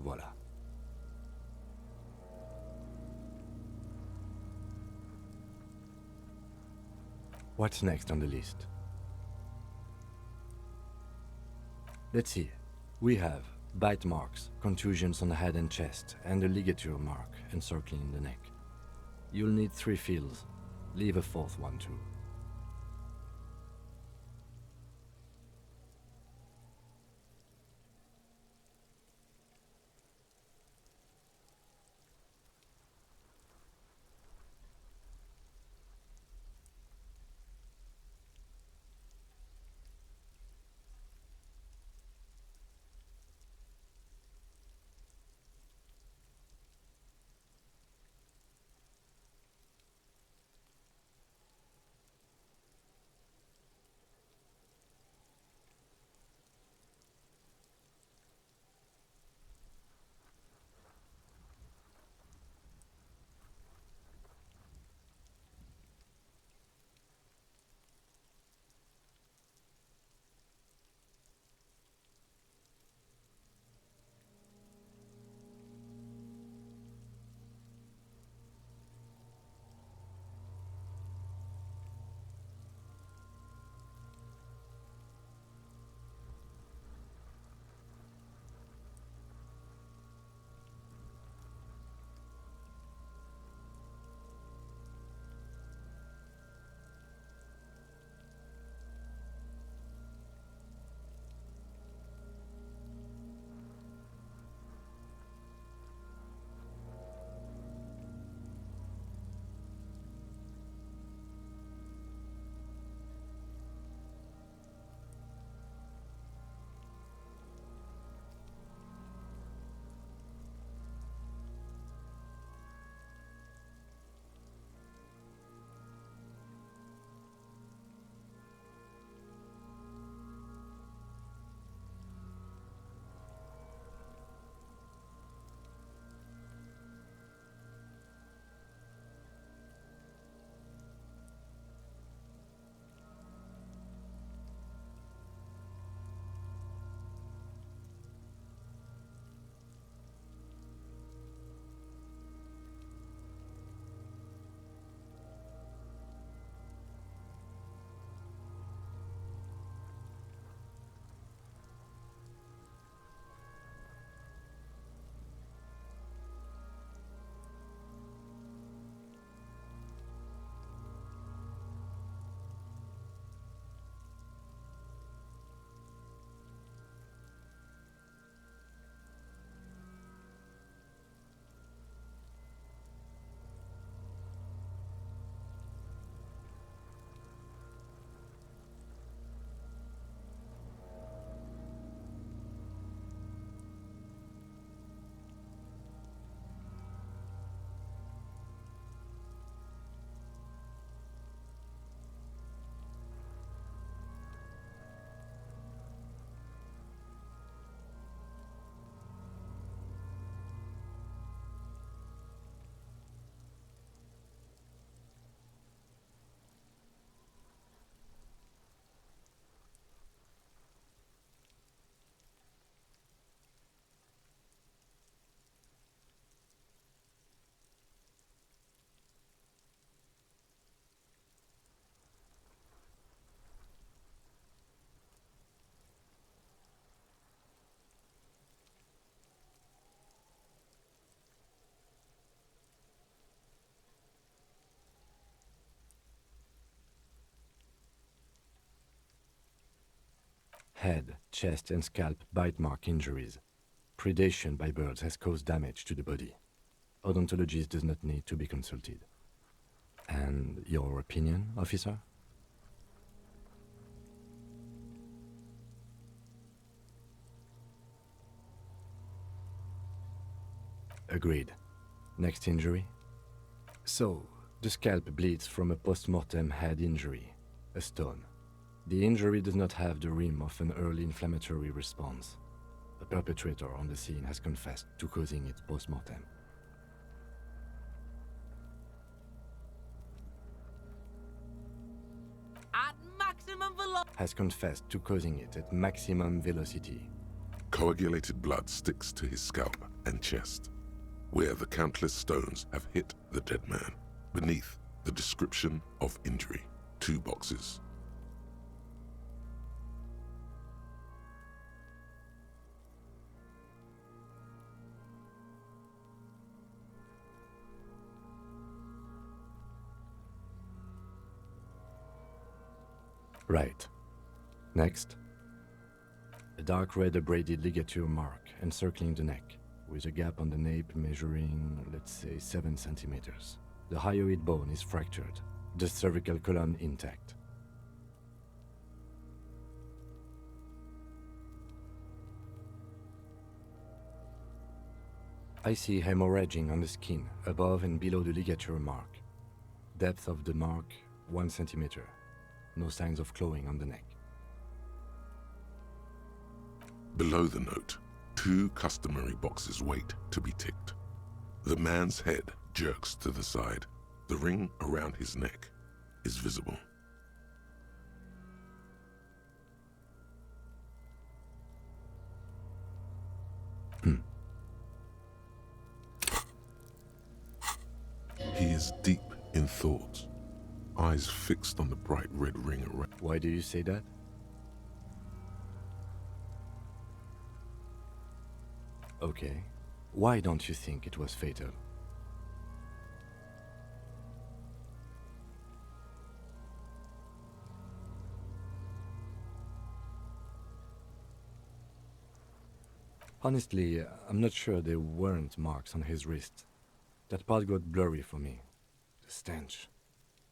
Voila. What's next on the list? Let's see. We have bite marks, contusions on the head and chest, and a ligature mark encircling the neck. You'll need 3 feels. Leave a 4th one too. head, chest, and scalp bite mark injuries. Predation by birds has caused damage to the body. Odontologist does not need to be consulted. And your opinion, officer? Agreed. Next injury? So, the scalp bleeds from a post-mortem head injury, a stone. The injury does not have the rim of an early inflammatory response. The perpetrator on the scene has confessed to causing it post-mortem. At maximum velocity. Has confessed to causing it at maximum velocity. Coagulated blood sticks to his scalp and chest, where the countless stones have hit the dead man. Beneath, the description of injury. 2 boxes. Right. Next. A dark red abraded ligature mark encircling the neck, with a gap on the nape measuring, let's say, 7 centimeters. The hyoid bone is fractured, the cervical column intact. I see hemorrhaging on the skin, above and below the ligature mark. Depth of the mark, 1 centimeter. No signs of clawing on the neck. Below the note, 2 customary boxes wait to be ticked. The man's head jerks to the side. The ring around his neck is visible. He is deep in thought, eyes fixed on the bright red ring around. Why do you say that? Okay. Why don't you think it was fatal? Honestly, I'm not sure there weren't marks on his wrist. That part got blurry for me. The stench.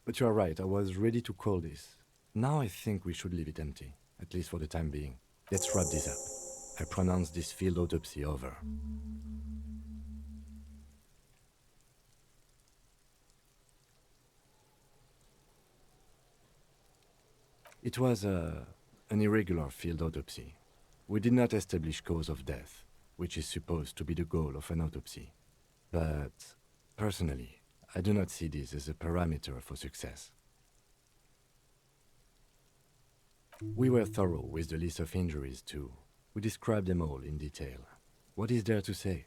But you are right, I was ready to call this. Now I think we should leave it empty, at least for the time being. Let's wrap this up. I pronounce this field autopsy over. It was an irregular field autopsy. We did not establish cause of death, which is supposed to be the goal of an autopsy. But, personally, I do not see this as a parameter for success. We were thorough with the list of injuries, too. We described them all in detail. What is there to say?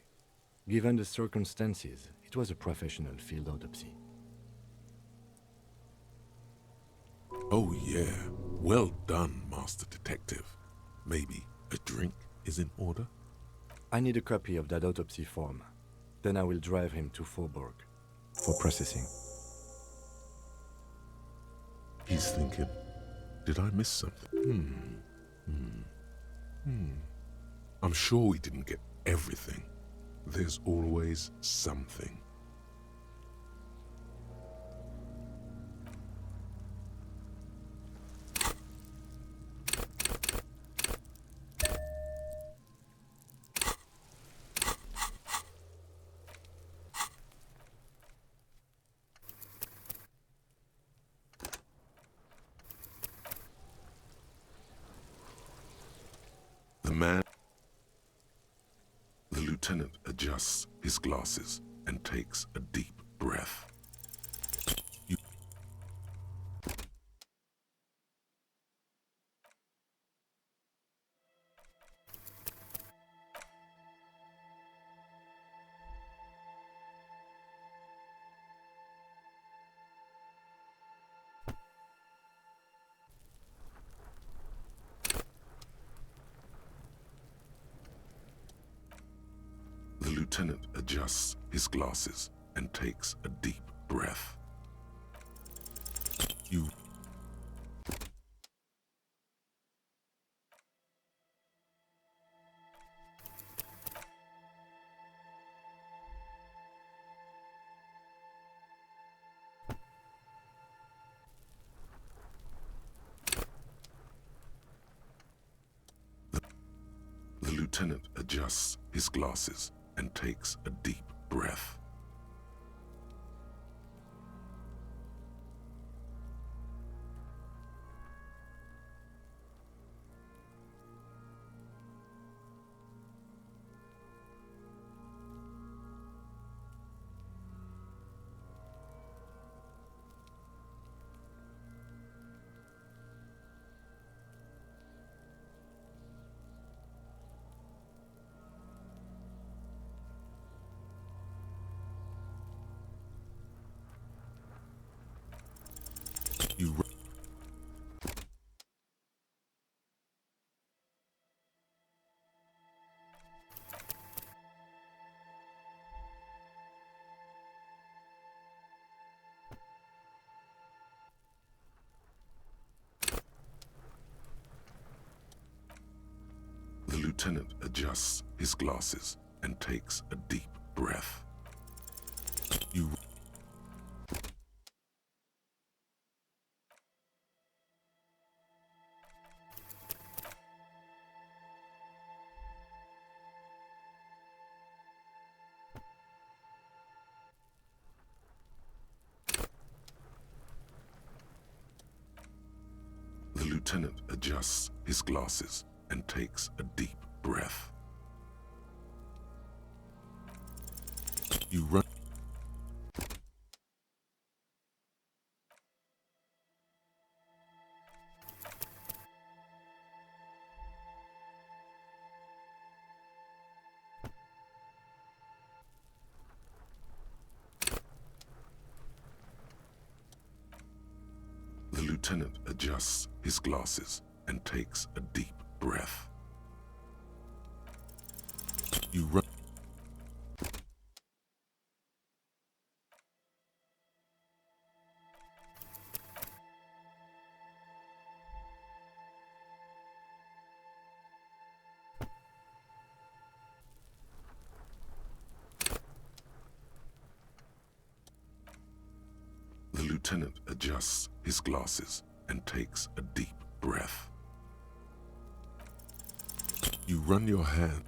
Given the circumstances, it was a professional field autopsy. Oh yeah, well done, Master Detective. Maybe a drink is in order? I need a copy of that autopsy form. Then I will drive him to Faubourg for processing. He's thinking, did I miss something? I'm sure we didn't get everything. There's always something. The lieutenant adjusts his glasses and takes a deep breath. The lieutenant adjusts his glasses and takes a deep breath. lieutenant adjusts his glasses and takes a deep breath. You The lieutenant adjusts his glasses and takes a deep breath. You The lieutenant adjusts his glasses and takes a deep breath. You run. The lieutenant adjusts his glasses and takes a deep breath. You run. The lieutenant adjusts his glasses and takes a deep breath. You run your hand.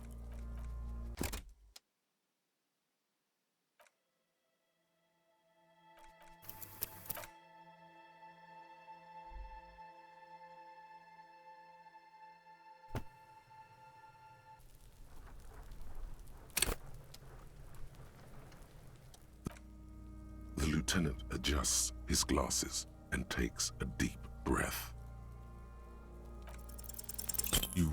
The lieutenant adjusts his glasses and takes a deep breath. You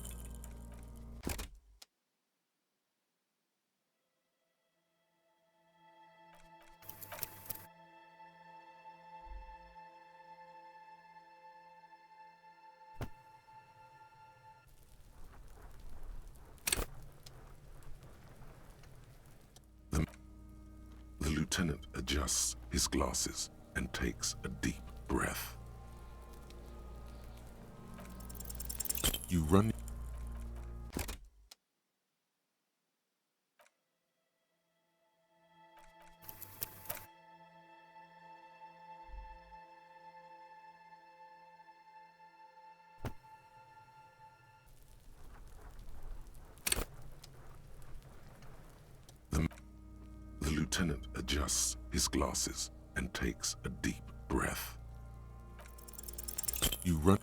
The lieutenant adjusts his glasses and takes a deep breath. You run. The lieutenant adjusts his glasses and takes a deep breath. You run.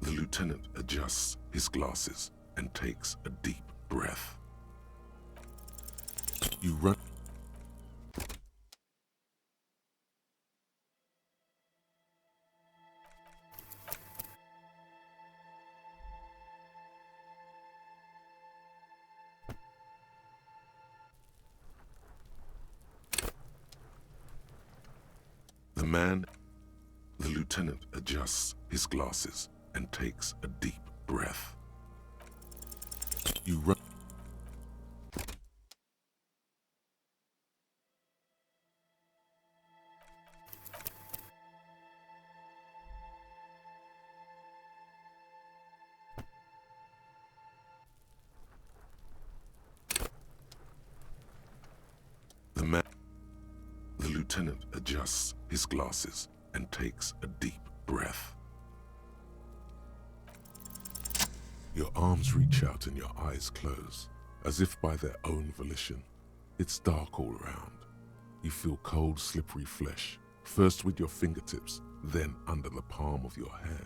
The lieutenant adjusts his glasses and takes a deep breath. You run. The lieutenant adjusts his glasses and takes a deep breath. You run. lieutenant adjusts his glasses and takes a deep breath. Your arms reach out and your eyes close, as if by their own volition. It's dark all around. You feel cold, slippery flesh, first with your fingertips, then under the palm of your hand.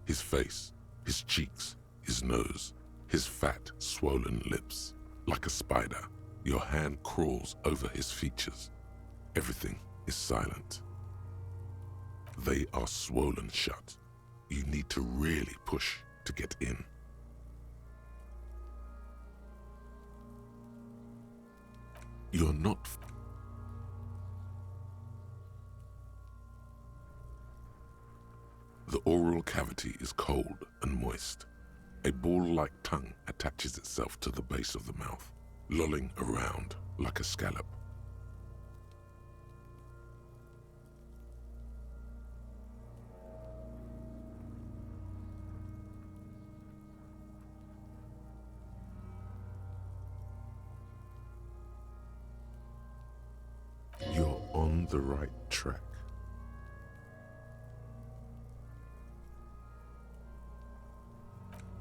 His face, his cheeks, his nose, his fat, swollen lips. Like a spider, your hand crawls over his features. Everything is silent. They are swollen shut. You need to really push to get in. You're not... The oral cavity is cold and moist. A ball-like tongue attaches itself to the base of the mouth, lolling around like a scallop. You're on the right track.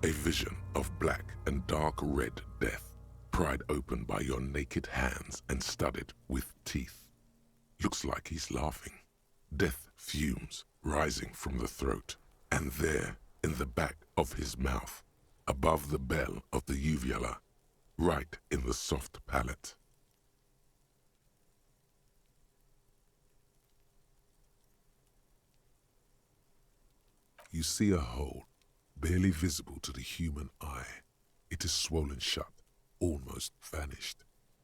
A vision of black and dark red death, pried open by your naked hands and studded with teeth. Looks like he's laughing. Death fumes rising from the throat, and there, in the back of his mouth, above the bell of the uvula, right in the soft palate. You see a hole, barely visible to the human eye. It is swollen shut, almost vanished.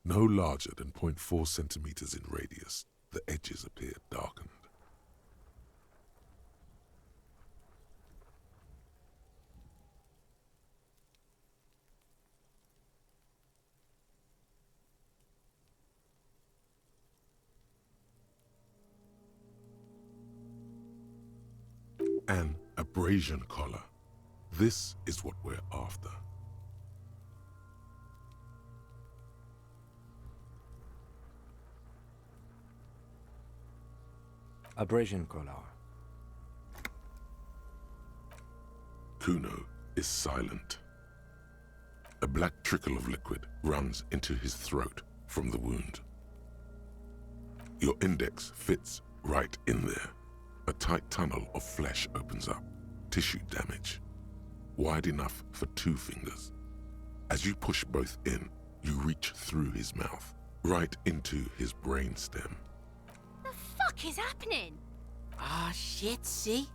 No larger than 0.4 centimeters in radius, the edges appear darkened. An abrasion collar. This is what we're after. Abrasion collar. Kuno is silent. A black trickle of liquid runs into his throat from the wound. Your index fits right in there. A tight tunnel of flesh opens up, tissue damage, wide enough for 2 fingers. As you push both in, you reach through his mouth, right into his brainstem. The fuck is happening? Ah, shit, see?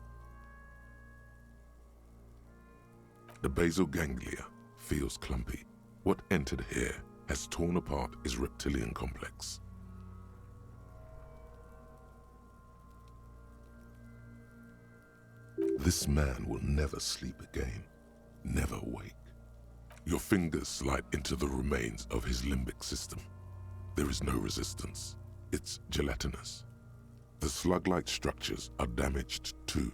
The basal ganglia feels clumpy. What entered here has torn apart his reptilian complex. This man will never sleep again, never wake. Your fingers slide into the remains of his limbic system. There is no resistance. It's gelatinous. The slug-like structures are damaged too.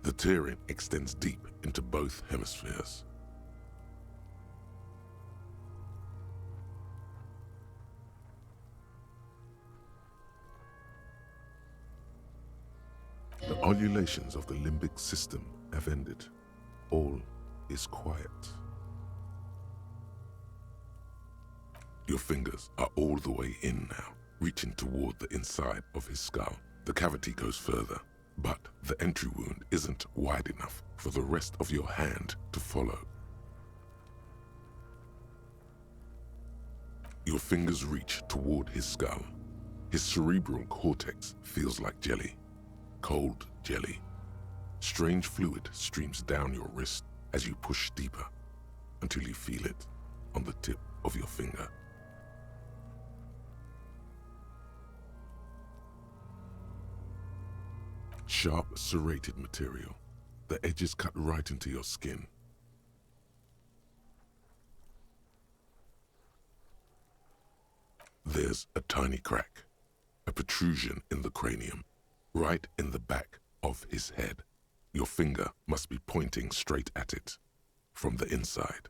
The tearing extends deep into both hemispheres. The ululations of the limbic system have ended. All is quiet. Your fingers are all the way in now, reaching toward the inside of his skull. The cavity goes further, but the entry wound isn't wide enough for the rest of your hand to follow. Your fingers reach toward his skull. His cerebral cortex feels like jelly. Cold jelly. Strange fluid streams down your wrist as you push deeper until you feel it on the tip of your finger. Sharp, serrated material. The edges cut right into your skin. There's a tiny crack. A protrusion in the cranium, right in the back of his head. Your finger must be pointing straight at it, from the inside.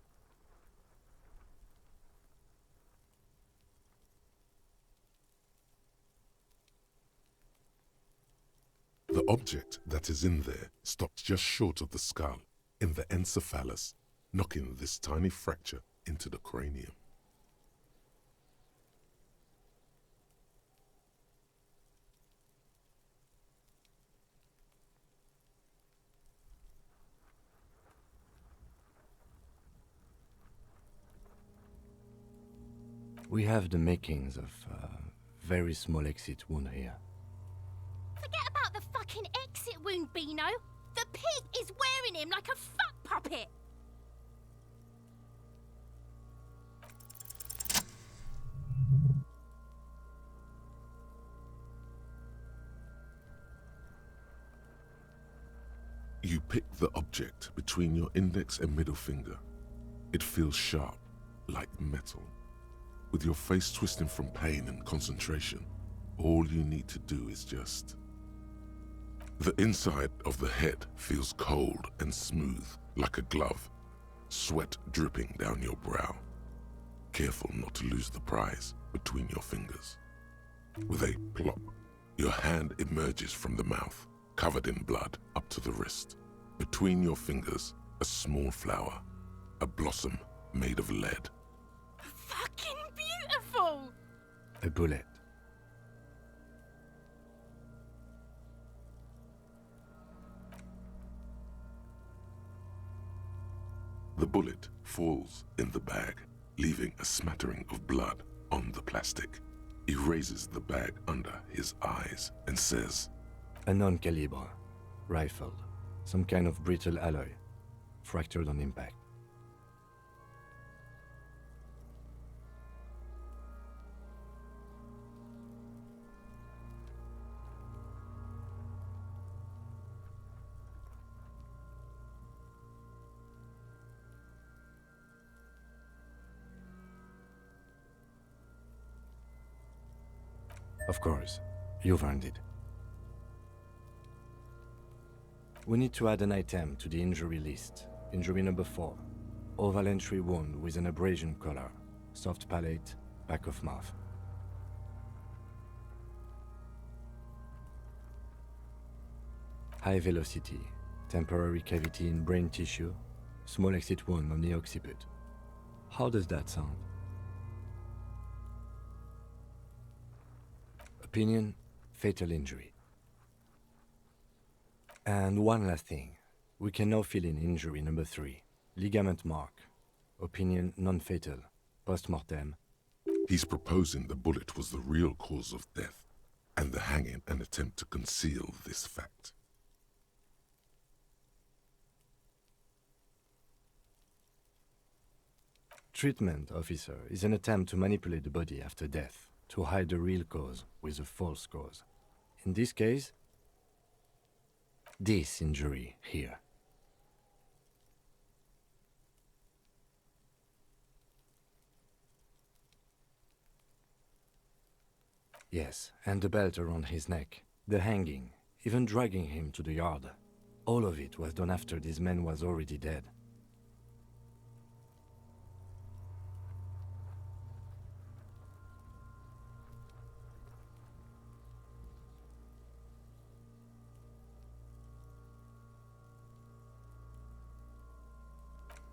The object that is in there stops just short of the skull, in the encephalus, knocking this tiny fracture into the cranium. We have the makings of a very small exit wound here. Forget about the fucking exit wound, Beano. The pig is wearing him like a fuck puppet. You pick the object between your index and middle finger. It feels sharp, like metal. With your face twisting from pain and concentration, all you need to do is just... The inside of the head feels cold and smooth, like a glove, sweat dripping down your brow. Careful not to lose the prize between your fingers. With a plop, your hand emerges from the mouth, covered in blood up to the wrist. Between your fingers, a small flower, a blossom made of lead. Fucking beautiful! A bullet. The bullet falls in the bag, leaving a smattering of blood on the plastic. He raises the bag under his eyes and says, A non-caliber. Rifled. Some kind of brittle alloy. Fractured on impact. Of course, you've earned it. We need to add an item to the injury list. Injury number 4. Oval entry wound with an abrasion color. Soft palate, back of mouth. High velocity, temporary cavity in brain tissue, small exit wound on the occiput. How does that sound? Opinion, fatal injury. And one last thing. We can now fill in injury number 3. Ligament mark. Opinion, non-fatal. Post-mortem. He's proposing the bullet was the real cause of death, and the hanging an attempt to conceal this fact. Treatment, officer, is an attempt to manipulate the body after death, to hide the real cause with a false cause. In this case, this injury here. Yes, and the belt around his neck, the hanging, even dragging him to the yard. All of it was done after this man was already dead.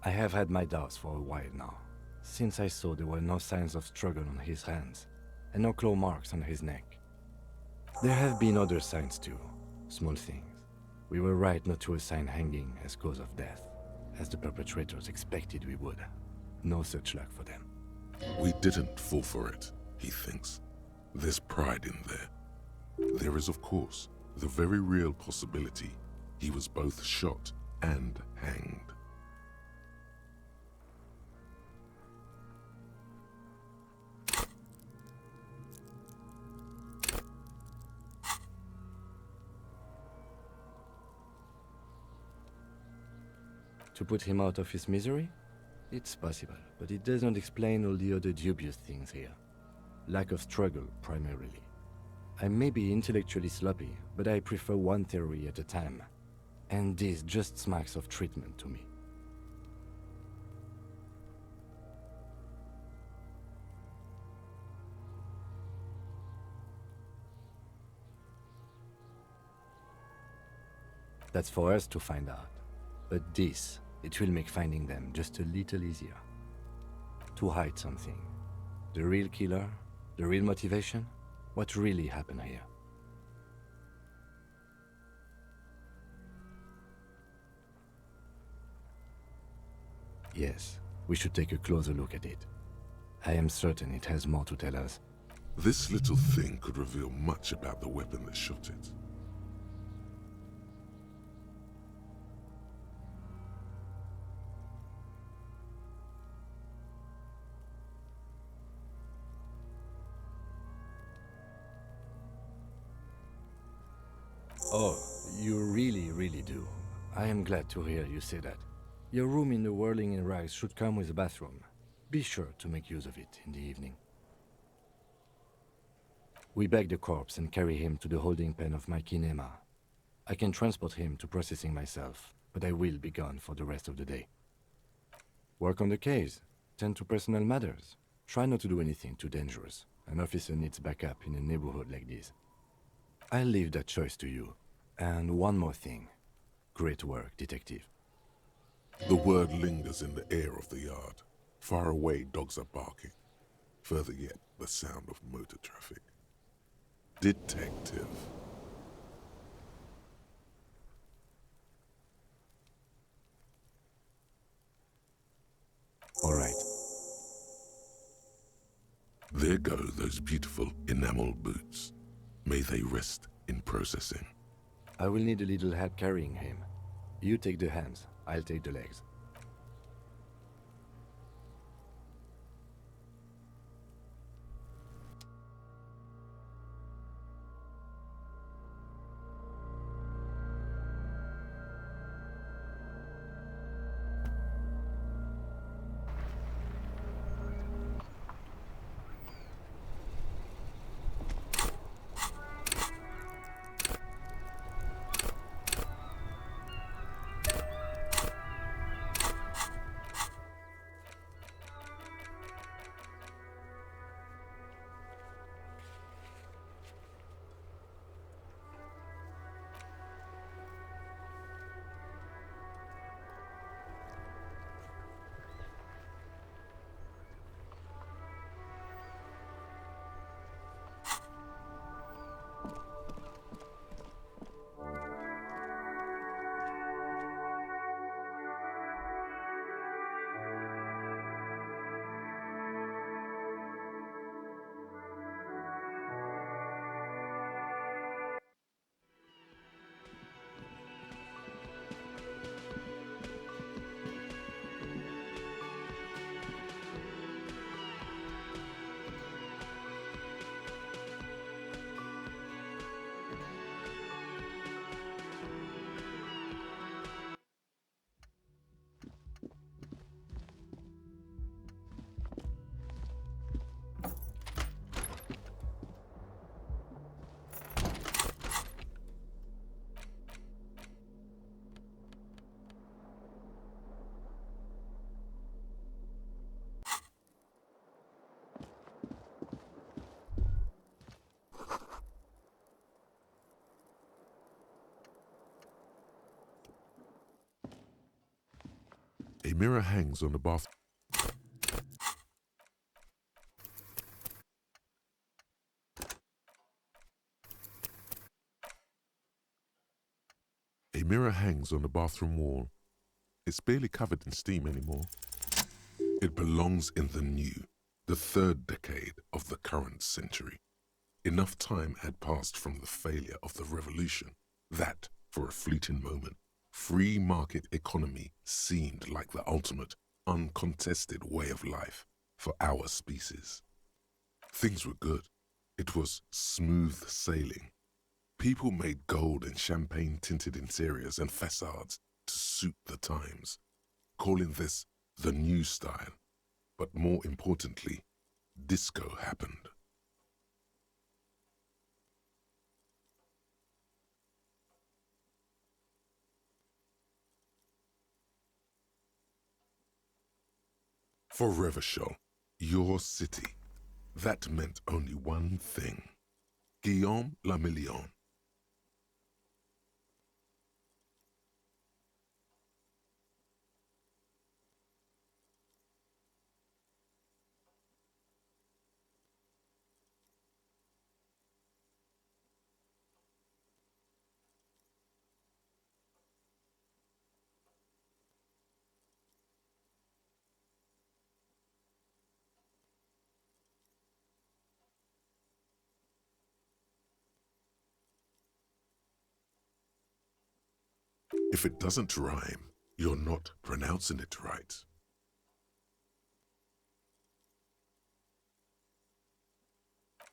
I have had my doubts for a while now, since I saw there were no signs of struggle on his hands, and no claw marks on his neck. There have been other signs too, small things. We were right not to assign hanging as cause of death, as the perpetrators expected we would. No such luck for them. We didn't fall for it, he thinks. There's pride in there. There is, of course, the very real possibility he was both shot and hanged. To put him out of his misery? It's possible, but it doesn't explain all the other dubious things here. Lack of struggle, primarily. I may be intellectually sloppy, but I prefer one theory at a time. And this just smacks of treatment to me. That's for us to find out. But this, it will make finding them just a little easier. To hide something. The real killer, the real motivation, what really happened here. Yes, we should take a closer look at it. I am certain it has more to tell us. This little thing could reveal much about the weapon that shot it. Oh, you really do. I am glad to hear you say that. Your room in the Whirling in Rags should come with a bathroom. Be sure to make use of it in the evening. We bag the corpse and carry him to the holding pen of my kinema. I can transport him to processing myself, but I will be gone for the rest of the day. Work on the case. Tend to personal matters. Try not to do anything too dangerous. An officer needs backup in a neighborhood like this. I'll leave that choice to you. And one more thing. Great work, detective. The word lingers in the air of the yard. Far away, dogs are barking. Further yet, the sound of motor traffic. Detective. All right. There go those beautiful enamel boots. May they rest in processing. I will need a little help carrying him. You take the hands, I'll take the legs. A mirror hangs on the bath. A mirror hangs on the bathroom wall. It's barely covered in steam anymore. It belongs in the new, the third decade of the current century. Enough time had passed from the failure of the revolution that, for a fleeting moment, free market economy seemed like the ultimate, uncontested way of life for our species. Things were good. It was smooth sailing. People made gold and champagne-tinted interiors and facades to suit the times, calling this the new style. But more importantly, disco happened. For Revachol, your city, that meant only one thing. Guillaume le Million. If it doesn't rhyme, you're not pronouncing it right.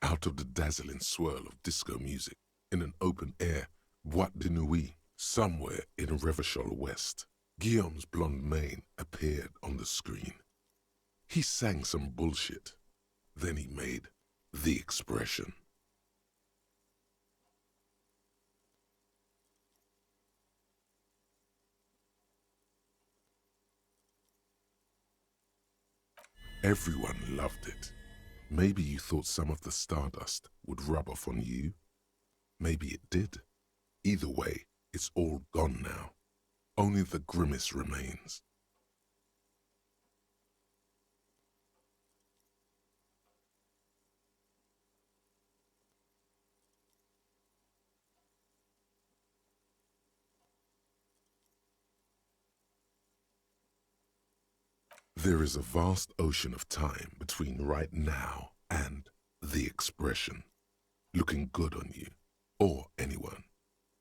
Out of the dazzling swirl of disco music, in an open-air boîte de nuit, somewhere in Revachol West, Guillaume's blonde mane appeared on the screen. He sang some bullshit. Then he made the expression. Everyone loved it. Maybe you thought some of the stardust would rub off on you. Maybe it did. Either way, it's all gone now. Only the grimace remains. There is a vast ocean of time between right now and the expression. Looking good on you, or anyone.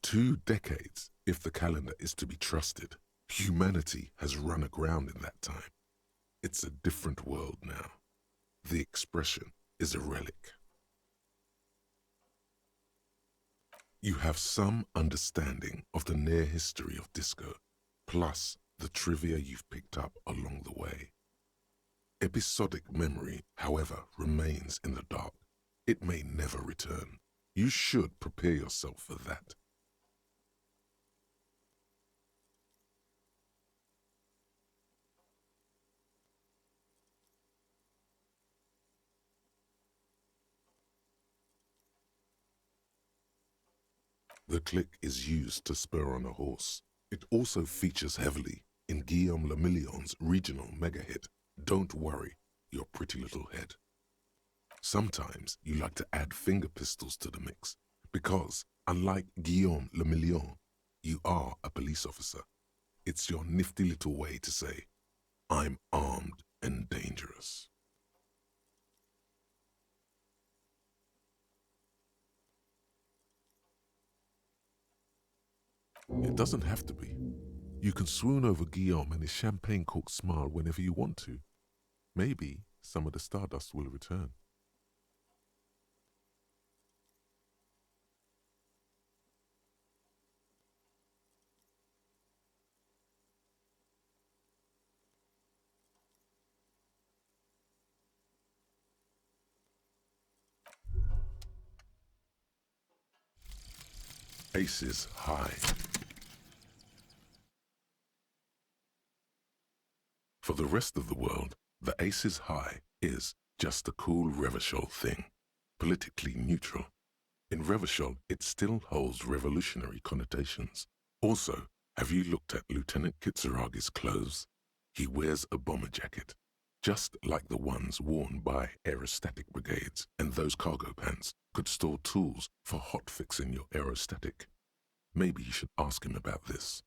2 decades, if the calendar is to be trusted. Humanity has run aground in that time. It's a different world now. The expression is a relic. You have some understanding of the near history of disco, plus the trivia you've picked up along the way. Episodic memory, however, remains in the dark. It may never return. You should prepare yourself for that. The click is used to spur on a horse. It also features heavily in Guillaume le Million's regional mega hit, Don't Worry, Your Pretty Little Head. Sometimes you like to add finger pistols to the mix because, unlike Guillaume le Million, you are a police officer. It's your nifty little way to say, I'm armed and dangerous. It doesn't have to be. You can swoon over Guillaume and his champagne-corked smile whenever you want to. Maybe some of the stardust will return. Aces high. For the rest of the world, the Aces High is just a cool Revachol thing, politically neutral. In Revachol, it still holds revolutionary connotations. Also, have you looked at Lieutenant Kitsuragi's clothes? He wears a bomber jacket, just like the ones worn by aerostatic brigades, and those cargo pants could store tools for hot-fixing your aerostatic. Maybe you should ask him about this.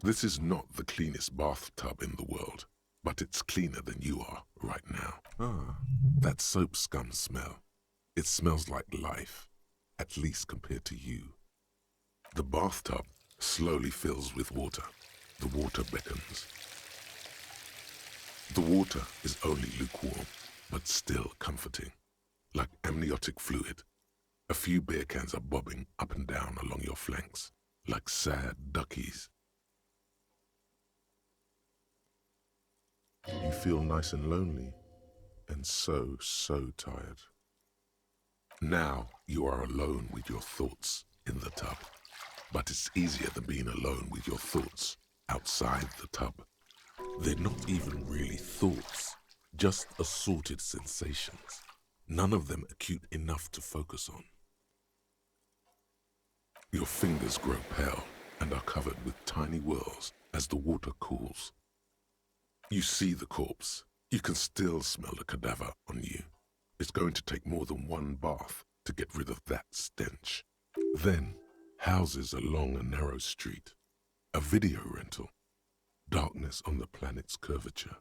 This is not the cleanest bathtub in the world, but it's cleaner than you are right now. That soap scum smell. It smells like life, at least compared to you. The bathtub slowly fills with water. The water beckons. The water is only lukewarm, but still comforting. Like amniotic fluid, a few beer cans are bobbing up and down along your flanks, like sad duckies. You feel nice and lonely, and so tired. Now you are alone with your thoughts in the tub, but it's easier than being alone with your thoughts outside the tub. They're not even really thoughts, just assorted sensations, none of them acute enough to focus on. Your fingers grow pale and are covered with tiny whirls as the water cools. You see the corpse. You can still smell the cadaver on you. It's going to take more than one bath to get rid of that stench. Then, houses along a narrow street. A video rental. Darkness on the planet's curvature.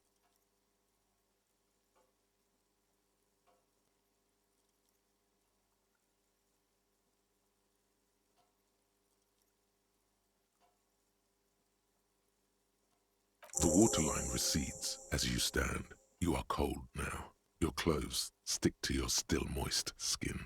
The waterline recedes as you stand. You are cold now. Your clothes stick to your still moist skin.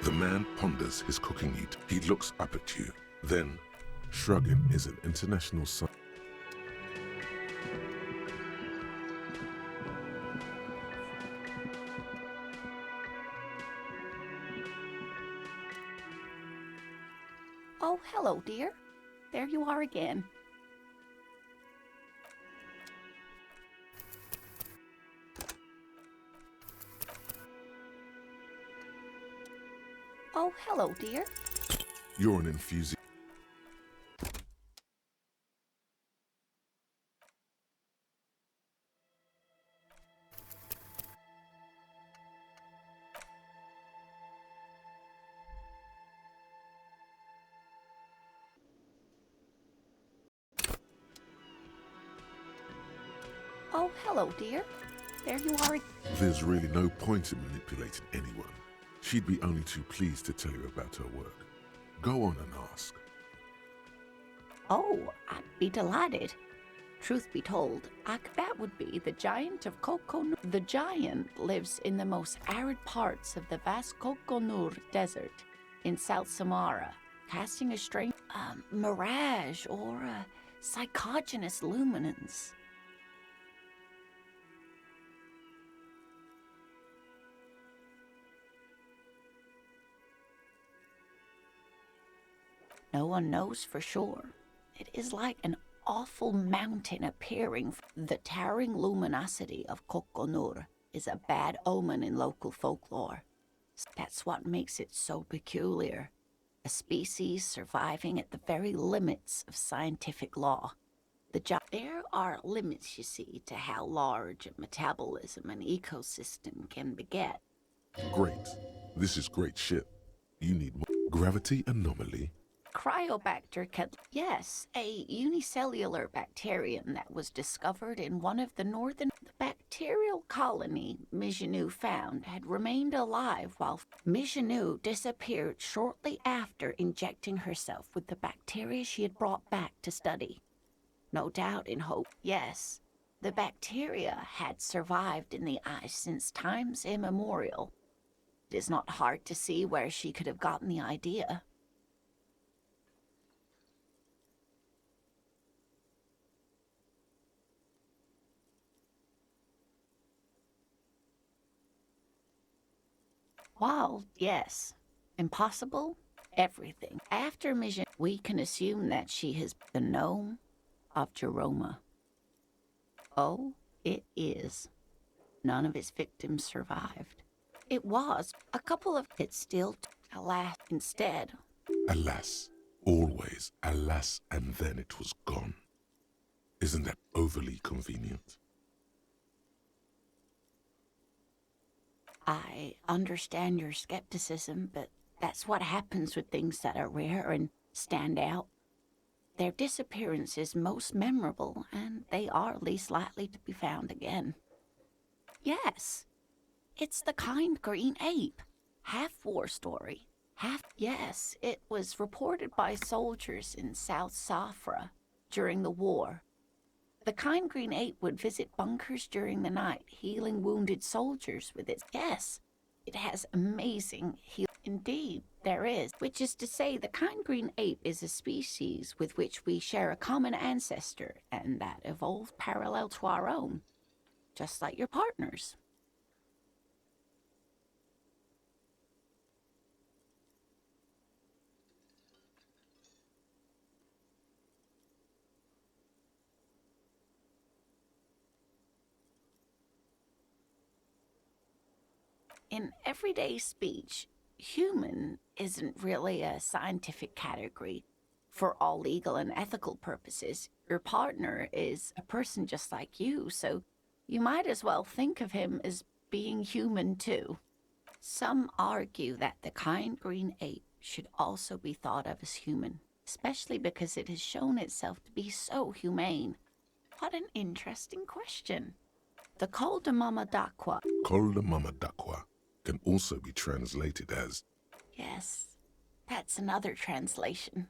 The man ponders his cooking meat. He looks up at you. Then, shrugging is an international sign. Oh, hello, dear. There you are again. Oh, hello, dear. You're an enthusiast. Oh, hello, dear. There you are. There's really no point in manipulating anyone. She'd be only too pleased to tell you about her work. Go on and ask. Oh, I'd be delighted. Truth be told, Akbat would be the giant of Kokonur. The giant lives in the most arid parts of the vast Kokonur desert in South Samara, casting a strange mirage or a psychogenous luminance. No one knows for sure. It is like an awful mountain appearing. The towering luminosity of Kokonur is a bad omen in local folklore. That's what makes it so peculiar. A species surviving at the very limits of scientific law. There are limits, you see, to how large a metabolism an ecosystem can beget. Great. This is great shit. You need more. Gravity anomaly. Cryobacter yes, a unicellular bacterium that was discovered in one of the northern... The bacterial colony Mijanou found had remained alive while Mijanou disappeared shortly after injecting herself with the bacteria she had brought back to study. No doubt in hope, yes, the bacteria had survived in the ice since times immemorial. It is not hard to see where she could have gotten the idea. Well, yes. Impossible? Everything. After Mission, we can assume that she is the gnome of Jeroma. Oh, it is. None of his victims survived. It was. A couple of it still, alas, instead. Alas, always alas, and then it was gone. Isn't that overly convenient? I understand your skepticism, but that's what happens with things that are rare and stand out. Their disappearance is most memorable, and they are least likely to be found again. Yes, it's the kind green ape. Half-war story. Yes, it was reported by soldiers in South Safra during the war. The kind green ape would visit bunkers during the night, healing wounded soldiers with its... Yes, it has amazing heal... Indeed, there is. Which is to say, the kind green ape is a species with which we share a common ancestor, and that evolved parallel to our own. Just like your partners. In everyday speech, human isn't really a scientific category. For all legal and ethical purposes, your partner is a person just like you, so you might as well think of him as being human too. Some argue that the kind green ape should also be thought of as human, especially because it has shown itself to be so humane. What an interesting question. The Col de Mama d'Aqua. Col de Mama d'Aqua can also be translated as... Yes, that's another translation.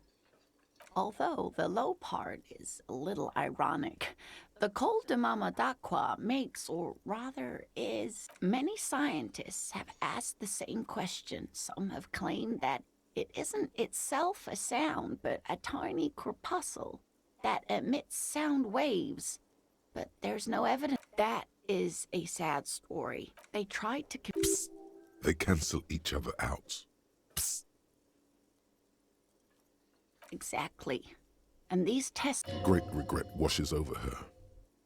Although the low part is a little ironic. The Col de Mama d'Aqua makes, or rather is... Many scientists have asked the same question. Some have claimed that it isn't itself a sound, but a tiny corpuscle that emits sound waves. But there's no evidence. That is a sad story. They tried to... Psst. They cancel each other out. Psst. Exactly. And these tests... Great regret washes over her.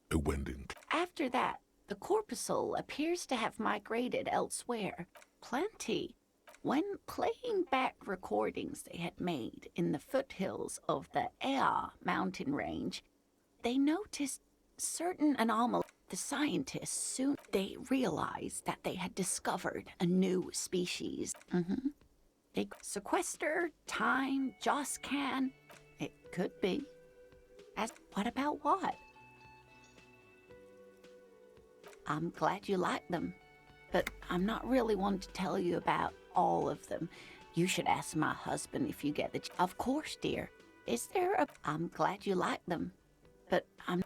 A wending. After that, the corpuscle appears to have migrated elsewhere. Plenty. When playing back recordings they had made in the foothills of the Ea mountain range, they noticed certain anomalies. The scientists soon they realized that they had discovered a new species. They sequester, time, Joscan. It could be. What about what? I'm glad you like them, but I'm not really one to tell you about all of them. You should ask my husband if you get the... Of course, dear. Is there a... I'm glad you like them, but I'm